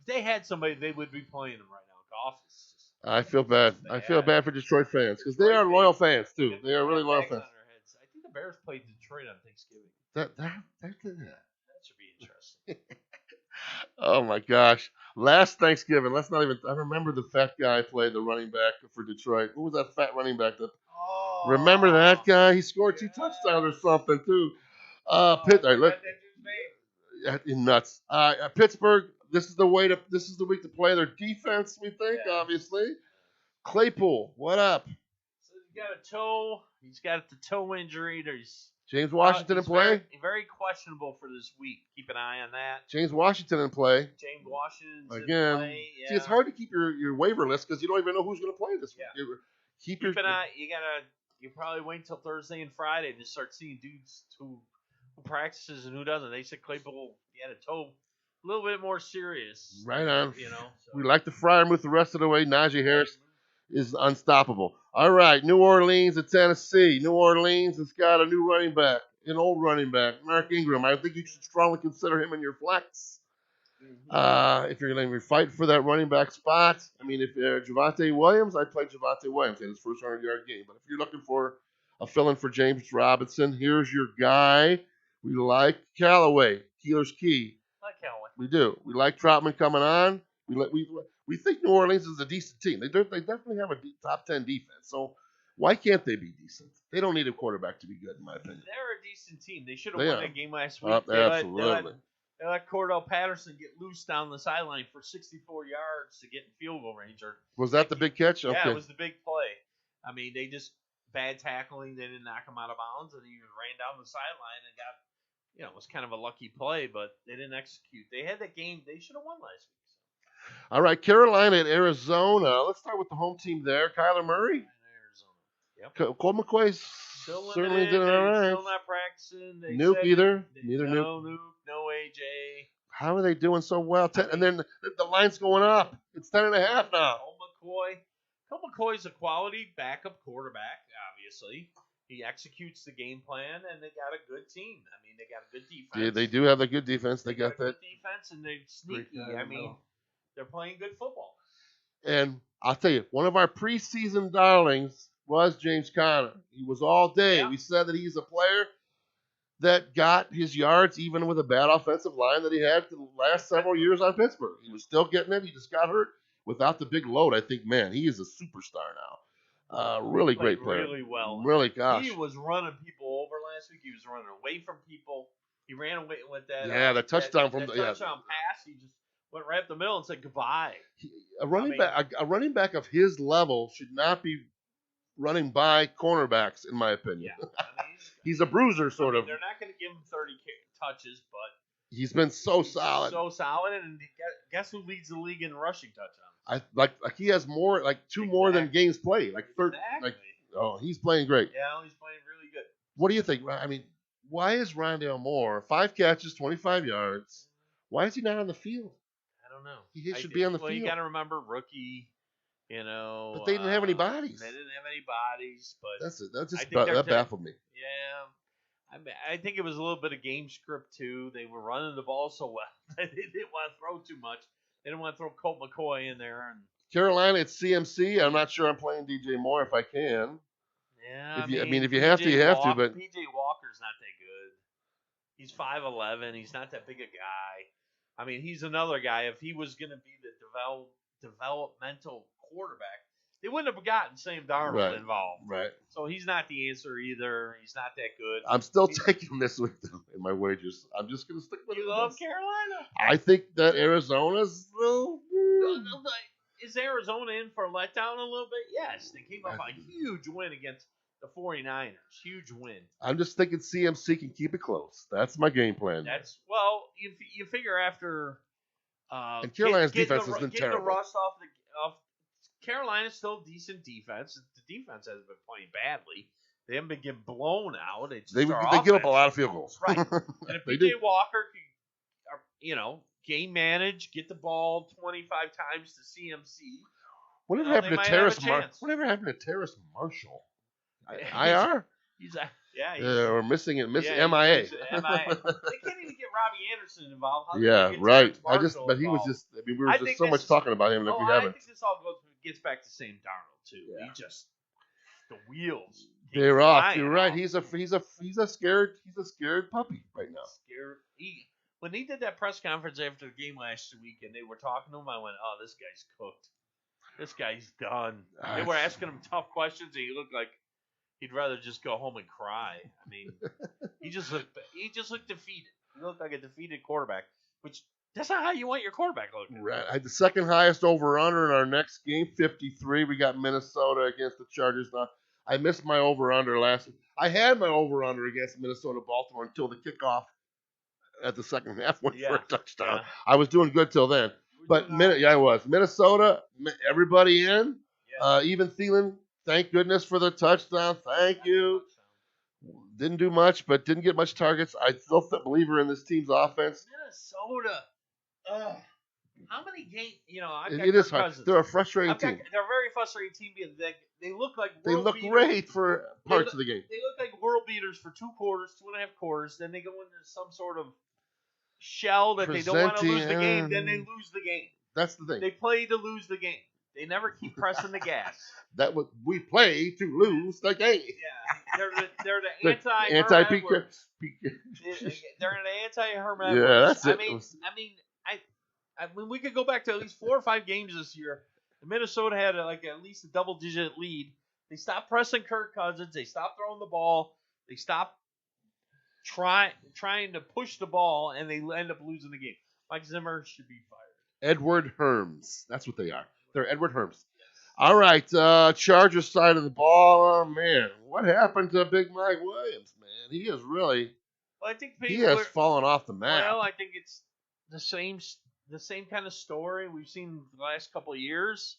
they had somebody, they would be playing him right now. Goff is just. I feel bad. I feel bad for Detroit fans because they are loyal fans too. They are really loyal fans. I think the Bears played Detroit on Thanksgiving. That should be interesting. Oh my gosh! Last Thanksgiving, let's not even. I remember the fat guy played the running back for Detroit. Who was that fat running back? Remember that guy? He scored 2 touchdowns or something too. Nuts. Pittsburgh. This is the week to play their defense. We think, obviously. Claypool, what up? So he's got the toe injury. There's James Washington in play. Very questionable for this week. Keep an eye on that. James Washington in play. James Washington's again. In play. Yeah. See, it's hard to keep your waiver list because you don't even know who's going to play this week. Keep an eye. You probably wait until Thursday and Friday to start seeing dudes who practices and who doesn't. They said Claypool had a toe. A little bit more serious. Right on. So. We like to fry him with the rest of the way. Najee Harris is unstoppable. All right, New Orleans at Tennessee. New Orleans has got a new running back, an old running back, Mark Ingram. I think you should strongly consider him in your flex. If you're going to be fighting for that running back spot. I mean, if Javonte Williams, I'd play Javonte Williams in his first 100-yard game. But if you're looking for a fill-in for James Robinson, here's your guy. We like Callaway, Keelers Key. I like Callaway. We do. We like Troutman coming on. We think New Orleans is a decent team. They definitely have a top 10 defense. So why can't they be decent? They don't need a quarterback to be good, in my opinion. They're a decent team. They should have won that game last week. Absolutely. They let Cordell Patterson get loose down the sideline for 64 yards to get in field goal range. Was that the big catch? Yeah, okay. It was the big play. I mean, they just bad tackling. They didn't knock him out of bounds, and he ran down the sideline and got. It was kind of a lucky play, but they didn't execute. They had that game. They should have won last week. All right, Carolina at Arizona. Let's start with the home team there. Kyler Murray. Yep. Colt McCoy certainly did all right. Still not practicing. Nuke either. Neither Nuke. No Nuke. No AJ. How are they doing so well? And then the line's going up. It's 10.5 now. Colt McCoy's a quality backup quarterback, obviously. He executes the game plan, and they got a good team. I mean, they got a good defense. Yeah, they do have a good defense. They got that good defense, and they're sneaky. I mean, they're playing good football. And I'll tell you, one of our preseason darlings was James Conner. He was all day. Yeah. We said that he's a player that got his yards even with a bad offensive line that he had for the last several years on Pittsburgh. He was still getting it. He just got hurt. Without the big load, I think, man, he is a superstar now. Really great player. Really well. Really, gosh. He was running people over last week. He was running away from people. He ran away with that. Yeah, the touchdown touchdown pass. He just went right up the middle and said goodbye. A running back of his level should not be running by cornerbacks, in my opinion. Yeah, he's a bruiser, sort of. They're not going to give him 30 touches, but he's been so solid. So solid, and guess who leads the league in rushing touchdowns? Like he has more, like two more than games played. He's playing great. Yeah, he's playing really good. What do you think? I mean, why is Rondale Moore 5 catches, 25 yards? Why is he not on the field? I don't know. He should be on the field. Well, you got to remember rookie. But they didn't have any bodies. They didn't have any bodies, but that baffled me. Yeah, I think it was a little bit of game script too. They were running the ball so well they didn't want to throw too much. They didn't want to throw Colt McCoy in there. And Carolina, it's CMC. I'm not sure I'm playing DJ Moore if I can. Yeah, if you have to, you have to. But PJ Walker's not that good. He's 5'11". He's not that big a guy. I mean, he's another guy. If he was going to be the developmental quarterback, they wouldn't have gotten Sam Darnold involved. Right. So he's not the answer either. He's not that good. I'm still taking him this week though, in my wagers. I'm just going to stick with it. You love Carolina? I think that Arizona's Is Arizona in for a letdown a little bit? Yes. They came up a huge win against the 49ers. Huge win. I'm just thinking CMC can keep it close. That's my game plan. You figure after and Carolina's defense has been terrible. The rust off Carolina's still a decent defense. The defense hasn't been playing badly. They haven't been getting blown out. They give up a lot of field goals. Right. And if PJ Walker can, game manage, get the ball 25 times to CMC. Whatever happened to Terrace Marshall? IR? We're missing it. MIA. MIA. They can't even get Robbie Anderson involved. Right. But he was just. I mean, we were just so much talking about him that we haven't. I think this all gets back to Sam Darnold too. Yeah. The wheels. They're off. You're right. He's a scared puppy right now. Scared. When he did that press conference after the game last week, and they were talking to him, I went, "Oh, this guy's cooked. This guy's done." They were asking him tough questions, and he looked like he'd rather just go home and cry. I mean, he just looked defeated. He looked like a defeated quarterback, which that's not how you want your quarterback looking. Right. I had the second highest over/under in our next game, 53. We got Minnesota against the Chargers. Now, I missed my over/under last week. I had my over/under against Minnesota-Baltimore until the kickoff at the second half went for a touchdown. Yeah. I was doing good till then. But I was. Minnesota, everybody in. Yeah. Even Thielen, thank goodness for the touchdown. Thank you. Didn't do much, but didn't get much targets. I still a believer in this team's offense. Minnesota. How many games? It is hard. They're a frustrating team. They're a very frustrating team because they look like they look great for parts of the game. They look like world beaters for 2 quarters, 2.5 quarters. Then they go into some sort of shell that they don't want to lose the game. Then they lose the game. That's the thing. They play to lose the game. They never keep pressing the gas. We play to lose the game. Yeah, they're the anti-Herm Edwards. They're an anti-Herm Edwards. Yeah, that's it. I mean, we could go back to at least 4 or 5 games this year. Minnesota had at least a double-digit lead. They stopped pressing Kirk Cousins. They stopped throwing the ball. They stopped trying to push the ball, and they end up losing the game. Mike Zimmer should be fired. Edward Herms. That's what they are. They're Edward Herms. All right, Chargers side of the ball. Oh, man. What happened to Big Mike Williams, man? He is really he has fallen off the map. Well, I think it's the same kind of story we've seen the last couple of years.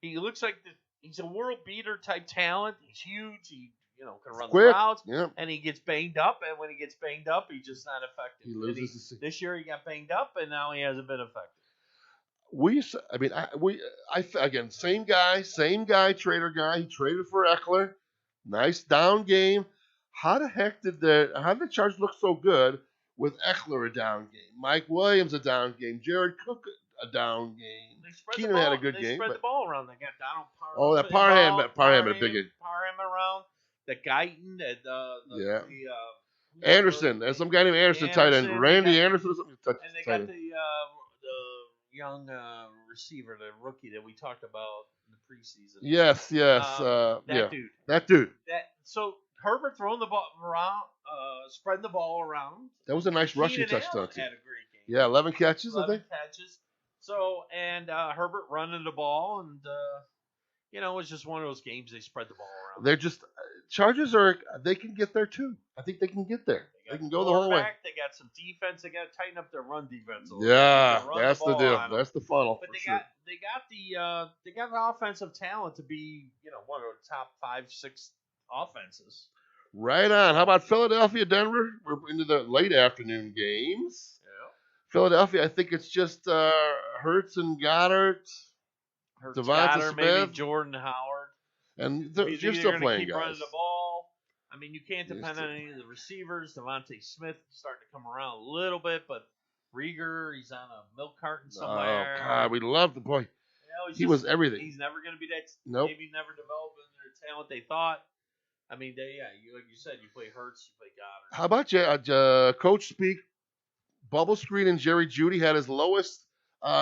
He looks like he's a world beater type talent. He's huge. He can run the routes, and he gets banged up. And when he gets banged up, he's just not effective. He loses this year he got banged up, and now he hasn't been effective. Again, same guy, trader guy. He traded for Eckler. Nice down game. How the heck did the Chargers look so good with Eckler a down game? Mike Williams a down game. Jared Cook a down game. Keenan had a good game. They spread the ball around. They got Donald Parham. Oh, that Parham had a big game. Parham around. The Guyton. Anderson. There's some guy named Anderson, tight end. Randy Anderson or something. And they got the young receiver, the rookie that we talked about in the preseason. Yes. That dude. So Herbert throwing the ball around, spreading the ball around. That was a nice rushing touchdown too. Had a great game. Yeah, 11 catches, 11 I think. catches. So Herbert running the ball, and it was just one of those games they spread the ball around. They're just Chargers they can get there too. I think they can get there. They can go the whole way. They got some defense. They got to tighten up their run defense a little bit. That's the deal. That's the funnel. But they got the offensive talent to be one of the top 5-6 offenses. Right on. How about Philadelphia, Denver? We're into the late afternoon games. Yeah. Philadelphia, I think it's just Hurts and Goddard. Devonta Smith, maybe Jordan Howard. And you're still playing, keep guys. Running the ball. I mean, you can't depend on any of the receivers. Devonta Smith starting to come around a little bit, but Rieger, he's on a milk carton somewhere. Oh, God, we love the boy. He was everything. He's never going to be that. Nope. Maybe never developed into the talent they thought. I mean, like you said, you play Hurts, you play Goddard. How about Coach speak? Bubble screen and Jerry Jeudy had his lowest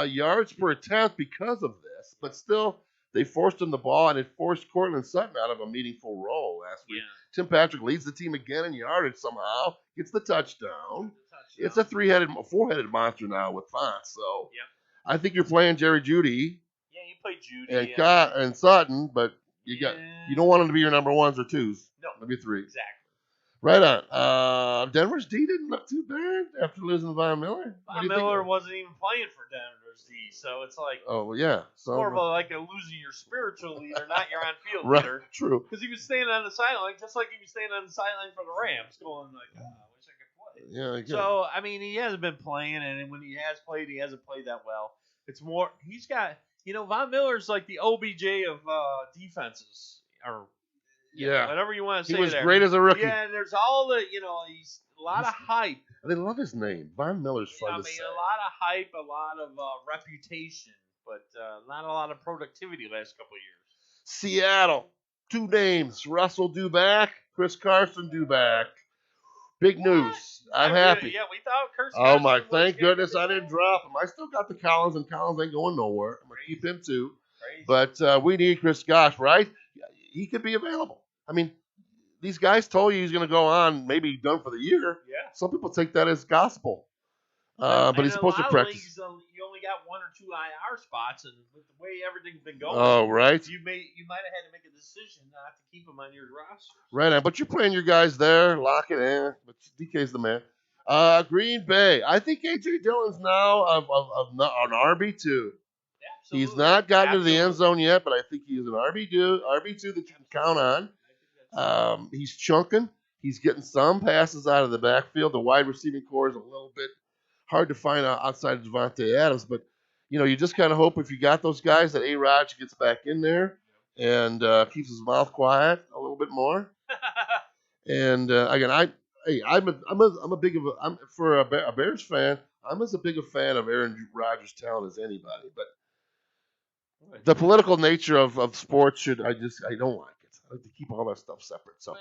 yards per attempt because of this, but still they forced him the ball, and it forced Cortland Sutton out of a meaningful role last week. Tim Patrick leads the team again in yardage somehow, gets the touchdown. It's a four-headed monster now with Fonts. So I think you're playing Jerry Jeudy. Yeah, you play Jeudy and Sutton, but you don't want them to be your number ones or twos. No, maybe three. Exactly. Right on. Denver's D didn't look too bad after losing Von Miller. Von Miller wasn't even playing for Denver's D, so it's like more of like a losing your spiritual leader, not your on-field leader. True. Because he was standing on the sideline, just like he was standing on the sideline for the Rams, going like, I wish I could play. Yeah. So I mean, he hasn't been playing, and when he has played, he hasn't played that well. It's more he's got. Von Miller's like the OBJ of defenses, or whatever you want to say. He was great as a rookie. Yeah, and there's all the he's a lot of hype. They love his name. Von Miller's fun to say. A lot of hype, a lot of reputation, but not a lot of productivity last couple of years. Seattle, 2 names: Russell due back, Chris Carson due back. Big news. I'm happy. Yeah, we thought Chris Carson. Oh my! Thank goodness I didn't drop him. I still got the Collins, and Collins ain't going nowhere. I'm gonna keep him too. Crazy. But we need Chris Gosh, right? He could be available. I mean, these guys told you he's going to go on, maybe done for the year. Yeah. Some people take that as gospel. But he's supposed to practice. Leagues, you only got 1 or 2 IR spots, and with the way everything's been going, right. You might have had to make a decision not to keep him on your roster. Right on, but you're playing your guys there, lock it in. But DK's the man. Green Bay. I think AJ Dillon's now an RB2. He's not gotten to the end zone yet, but I think he's an RB2 that you can count on. He's chunking. He's getting some passes out of the backfield. The wide receiving core is a little bit hard to find outside of Devontae Adams, but you just kind of hope if you got those guys that A-Rod gets back in there and keeps his mouth quiet a little bit more. And again, I'm for a Bears fan. I'm as big a fan of Aaron Rodgers' talent as anybody, but the political nature of sports I don't like it. I like to keep all that stuff separate. So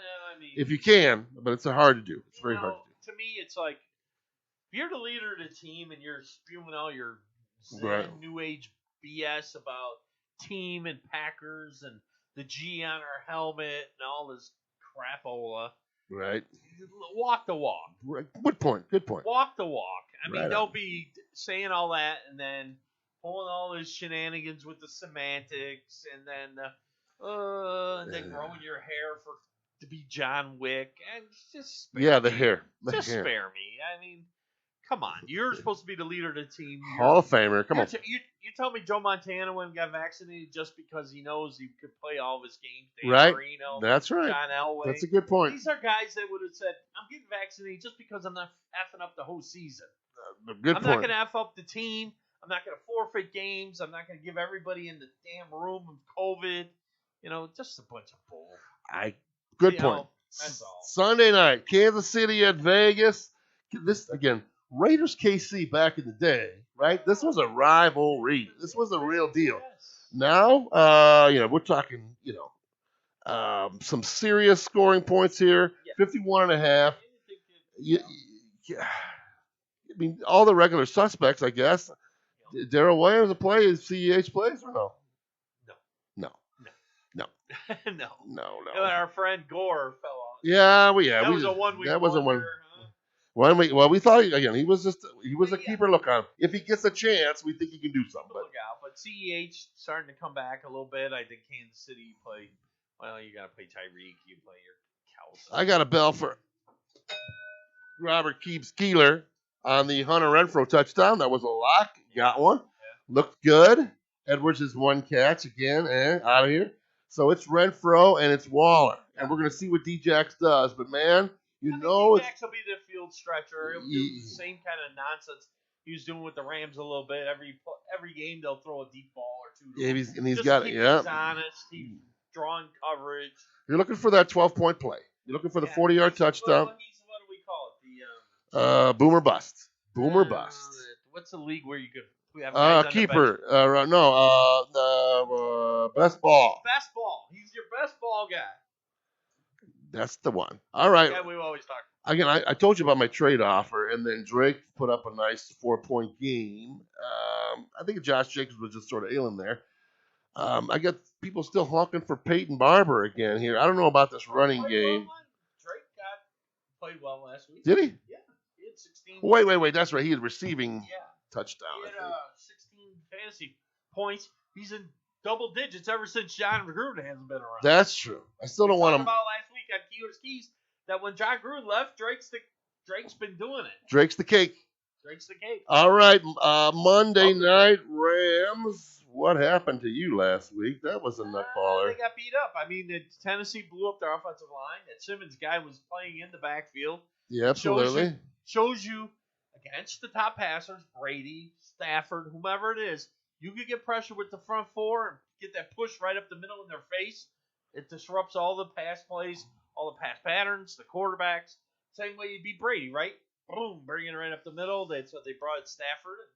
if you can, but it's hard to do. It's very hard to do. To me, it's like if you're the leader of the team and you're spewing all your Right. New Age BS about team and Packers and the G on our helmet and all this crapola. Right. Walk the walk. Right. Good point. Good point. Walk the walk. I mean, Right don't on. be saying all that and then pulling all those shenanigans with the semantics and then growing your hair to be John Wick and just spare Yeah, the me. hair. Just spare me. I mean, come on. You're supposed to be the leader of the team. Hall of Famer. Come on. You tell me Joe Montana went and got vaccinated just because he knows he could play all of his games. Dan Right. Marino, That's right. John Elway. That's a good point. These are guys that would have said, I'm getting vaccinated just because I'm not effing up the whole season. Good I'm point. not going to F up the team. I'm not going to forfeit games. I'm not going to give everybody in the damn room of COVID. Just a bunch of bull. Good point. That's all. Sunday night, Kansas City at Vegas. This again, Raiders KC back in the day, right? This was a rivalry. This was a real deal. Yes. Now, we're talking, some serious scoring points here. Yeah. 51.5. I mean, all the regular suspects, I guess. Darrell Williams play, CEH plays or no? No. No. Our friend Gore fell off. Yeah, That was a 1 week. That was a one. Huh? 1 week. Well, we thought again he was a keeper. Look on him. If he gets a chance, we think he can do something. Look out. But CEH starting to come back a little bit. I think Kansas City play. Well, you got to play Tyreek. You play your Kelsey. I got a bell for Robert Keeler on the Hunter Renfrow touchdown. That was a lock. Got one. Yeah. Looked good. Edwards is one catch again, out of here. So it's Renfrow and it's Waller, and we're gonna see what Djax does. But man, Djax will be the field stretcher. He'll do the same kind of nonsense he was doing with the Rams a little bit. Every game they'll throw a deep ball or two. Yeah, he's just got it. Yeah. He's honest. He's drawing coverage. You're looking for that 12-point play. You're looking for the 40-yard touchdown. What do we call it? Boomer bust. Boomer bust. What's the league where you could? We have guys on the keeper. bench? Best ball. Best ball. He's your best ball guy. That's the one. All right. Yeah, we've always talked. Again, I told you about my trade offer, and then Drake put up a nice 4-point game. I think Josh Jacobs was just sort of ailing there. I got people still honking for Peyton Barber again here. I don't know about this running game. Drake played well last week. Did he? Yeah. He had 16. Wait. That's right. He had receiving touchdown. He had 16 fantasy points. He's in double digits ever since John Gruden hasn't been around. That's true. I still don't want him. About last week on Keelers Keys that when John Gruden left, Drake's been doing it. Drake's the cake. Drake's the cake. All right, Monday night Rams. What happened to you last week? That was a nutballer. They got beat up. I mean, Tennessee blew up their offensive line. That Simmons guy was playing in the backfield. Yeah, absolutely. Shows you against the top passers, Brady, Stafford, whomever it is, you could get pressure with the front four and get that push right up the middle in their face. It disrupts all the pass plays, all the pass patterns, the quarterbacks. Same way you beat Brady, right? Boom, bring it right up the middle. That's what they brought Stafford.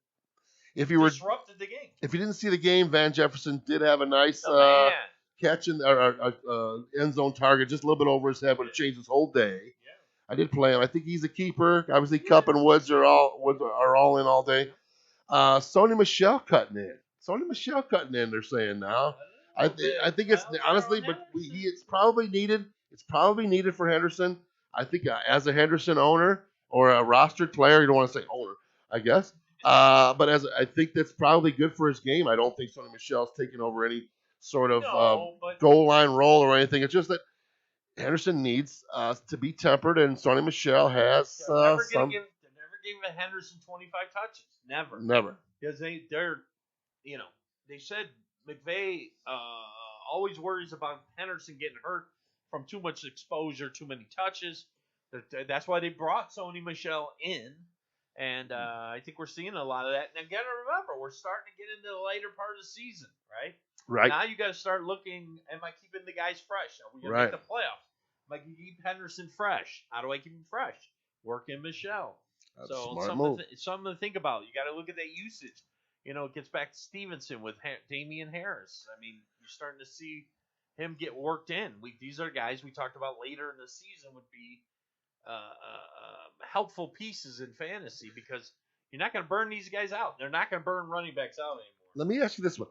Disrupted the game. If you didn't see the game, Van Jefferson did have a nice catch in end zone target, just a little bit over his head, but it changed his whole day. Yeah. I did play him. I think he's a keeper. Obviously, Kupp and Woods are all in all day. Sony Michel cutting in. They're saying now. I think it's honestly, but it's probably needed. It's probably needed for Henderson. I think as a Henderson owner or a rostered player, you don't want to say owner, I guess. But I think that's probably good for his game. I don't think Sony Michel's taking over any sort of goal line role or anything. It's just that Henderson needs to be tempered, and Sony Michel has never gave Henderson 25 touches. Never. Because they're they said McVay always worries about Henderson getting hurt from too much exposure, too many touches. That's why they brought Sony Michel in. And I think we're seeing a lot of that. Now, got to remember, we're starting to get into the later part of the season, right? Right. Now you got to start looking, am I keeping the guys fresh? Are we going to make the playoffs? Am I going to keep Henderson fresh? How do I keep him fresh? Work in Michelle. That's a smart move. Something to think about. You got to look at that usage. It gets back to Stevenson with Damian Harris. I mean, you're starting to see him get worked in. These are guys we talked about later in the season would be helpful pieces in fantasy because You're not going to burn these guys out. They're not going to burn running backs out anymore. Let me ask you this one.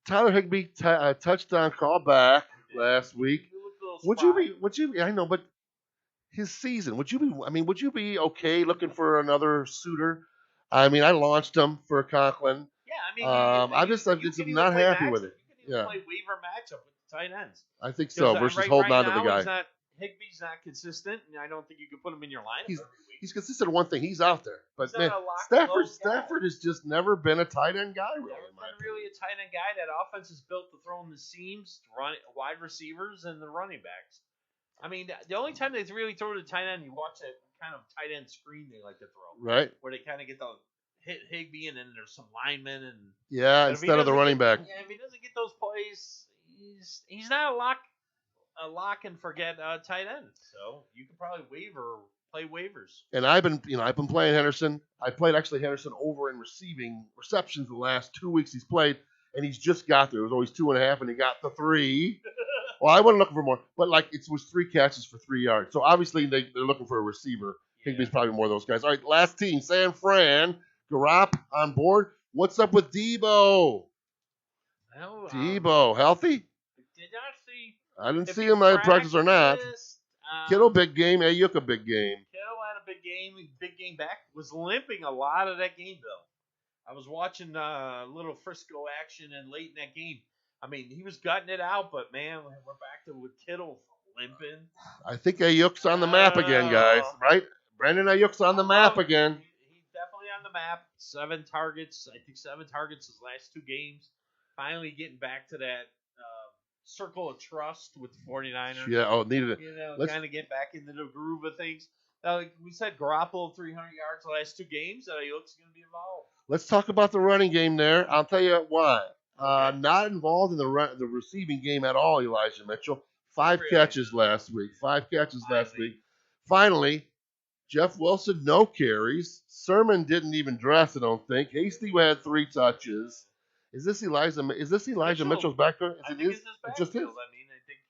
Tyler Higbee touchdown call back last week. Would you be? I know, but his season. Would you be okay looking for another suitor? I mean, I launched him for Conklin. Yeah, I mean, I'm just not happy with it. You can play waiver matchup with the tight ends. I think so. Versus holding on to the guy. Higbee's not consistent, and I don't think you can put him in your lineup. He's consistent in one thing. He's out there, but man, Stafford has just never been a tight end guy. Really, never been really a tight end guy. That offense is built to throw in the seams, wide receivers, and the running backs. I mean, the only time they really throw to the tight end, you watch that kind of tight end screen they like to throw, right? Where they kind of get the hit Higbee, and then there's some linemen, and instead of the running back. Yeah, if he doesn't get those plays, he's not a lock and forget tight end. So you can probably play waivers. And I've been playing Henderson. I played actually Henderson over in receptions the last 2 weeks he's played, and he's just got there. It was always 2.5, and he got the 3. Well, I wasn't looking for more, but it was 3 catches for 3 yards. So obviously they're looking for a receiver. Yeah. Higbee's probably more of those guys. All right, last team, San Fran. Garop on board. What's up with Debo? Debo, healthy? Did not see. I didn't see him at practice or not. Kittle, big game. Ayuk, a big game. Kittle had a big game back. Was limping a lot of that game, though. I was watching little Frisco action and late in that game. I mean, he was gutting it out, but, man, we're back to with Kittle limping. I think Ayuk's on the map again, guys, right? Brandon Ayuk's on the map again. He's definitely on the map. 7 targets. I think 7 targets his last 2 games. Finally getting back to that circle of trust with the 49ers. Yeah, needed it. Kind of get back into the groove of things. Like we said, Garoppolo 300 yards the last 2 games. That Ayuk's going to be involved. Let's talk about the running game there. I'll tell you why. Not involved in the receiving game at all, Elijah Mitchell. 5 catches last week. 5 catches last week. Finally, Jeff Wilson, no carries. Sermon didn't even dress, I don't think. Hasty had 3 touches. Is this Elijah Mitchell's backfield? I think it's his backfield. I think.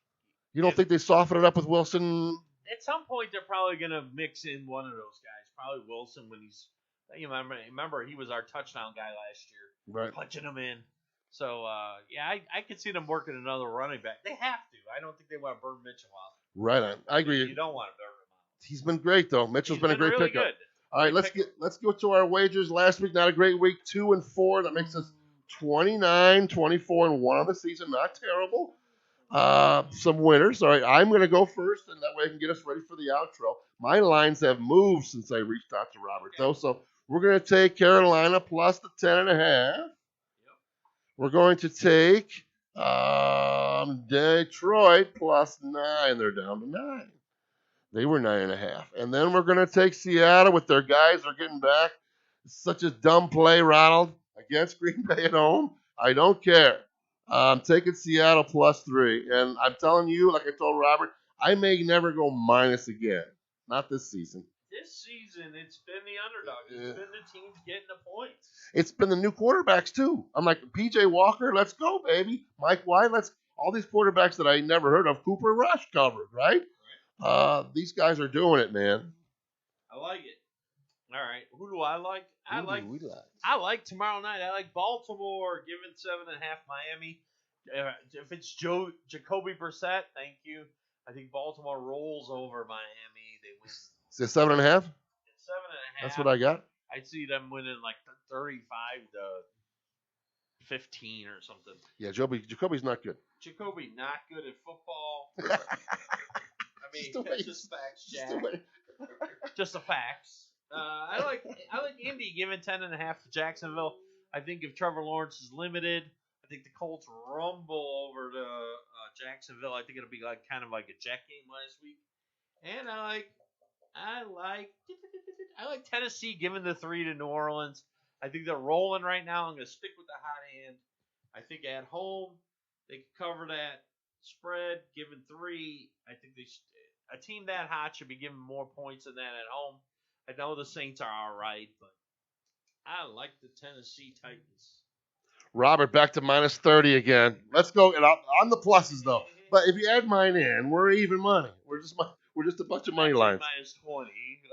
You don't think they soften it up with Wilson? At some point, they're probably going to mix in one of those guys. Probably Wilson when he's. You remember he was our touchdown guy last year. Right. Punching him in. So, I could see them working another running back. They have to. I don't think they want to burn Mitchell out. Right. I agree. You don't want to burn him out. He's been great, though. Mitchell's been a great really pickup. Good. All right, let's go to our wagers. Last week, not a great week. 2-4. That makes us 29, 24, and 1 on the season. Not terrible. Some winners. All right, I'm going to go first, and that way I can get us ready for the outro. My lines have moved since I reached out to Robert, though. So we're going to take Carolina plus the 10.5. We're going to take Detroit plus 9. They're down to 9. They were 9.5. And then we're going to take Seattle with their guys. They're getting back. It's such a dumb play, Ronald, against Green Bay at home. I don't care. I'm taking Seattle plus 3. And I'm telling you, like I told Robert, I may never go minus again. Not this season. This season, it's been the underdog. It's been the teams getting the points. It's been the new quarterbacks, too. I'm like, P.J. Walker, let's go, baby. Mike White, all these quarterbacks that I never heard of. Cooper Rush covered, right? These guys are doing it, man. I like it. All right. Who do I like? I like tomorrow night. I like Baltimore giving 7.5 Miami. If it's Jacoby Brissett, thank you. I think Baltimore rolls over Miami. They win. Is it 7.5? It's 7.5. That's what I got. I'd see them winning like 35 to 15 or something. Yeah, Jacoby's not good. Jacoby not good at football. I mean, that's just facts, Jack. Just the facts. I like Indy giving 10.5 to Jacksonville. I think if Trevor Lawrence is limited, I think the Colts rumble over to Jacksonville. I think it'll be kind of like a jet game last week. And I like Tennessee giving the 3 to New Orleans. I think they're rolling right now. I'm going to stick with the hot hand. I think at home they can cover that spread, giving 3. I think a team that hot should be giving more points than that at home. I know the Saints are all right, but I like the Tennessee Titans. Robert, back to minus 30 again. Let's go. And on the pluses, though. But if you add mine in, we're even money. We're just a bunch of money lines. Minus 20.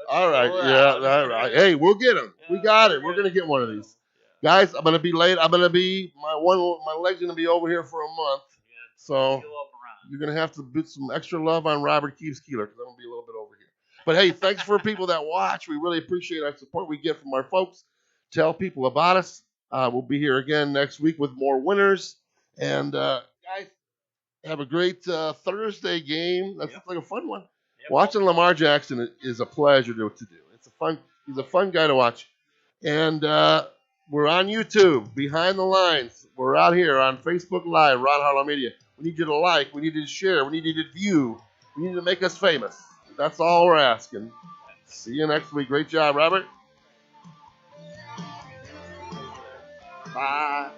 All right. Yeah. All right. Hey, we'll get him. We got it. We're gonna get one of these. Guys, I'm gonna be late. My leg's gonna be over here for a month. So you're gonna have to put some extra love on Robert Keeves Keeler because I'm gonna be a little bit over here. But hey, thanks for people that watch. We really appreciate our support we get from our folks. Tell people about us. We'll be here again next week with more winners. And guys, have a great Thursday game. That looks like a fun one. Watching Lamar Jackson is a pleasure to do. He's a fun guy to watch. And we're on YouTube, Behind the Lines. We're out here on Facebook Live, Ron Harlow Media. We need you to like. We need you to share. We need you to view. We need you to make us famous. That's all we're asking. See you next week. Great job, Robert. Bye.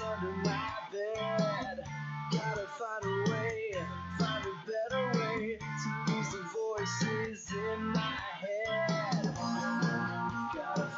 Under my bed, gotta find a way, find a better way to lose the voices in my head.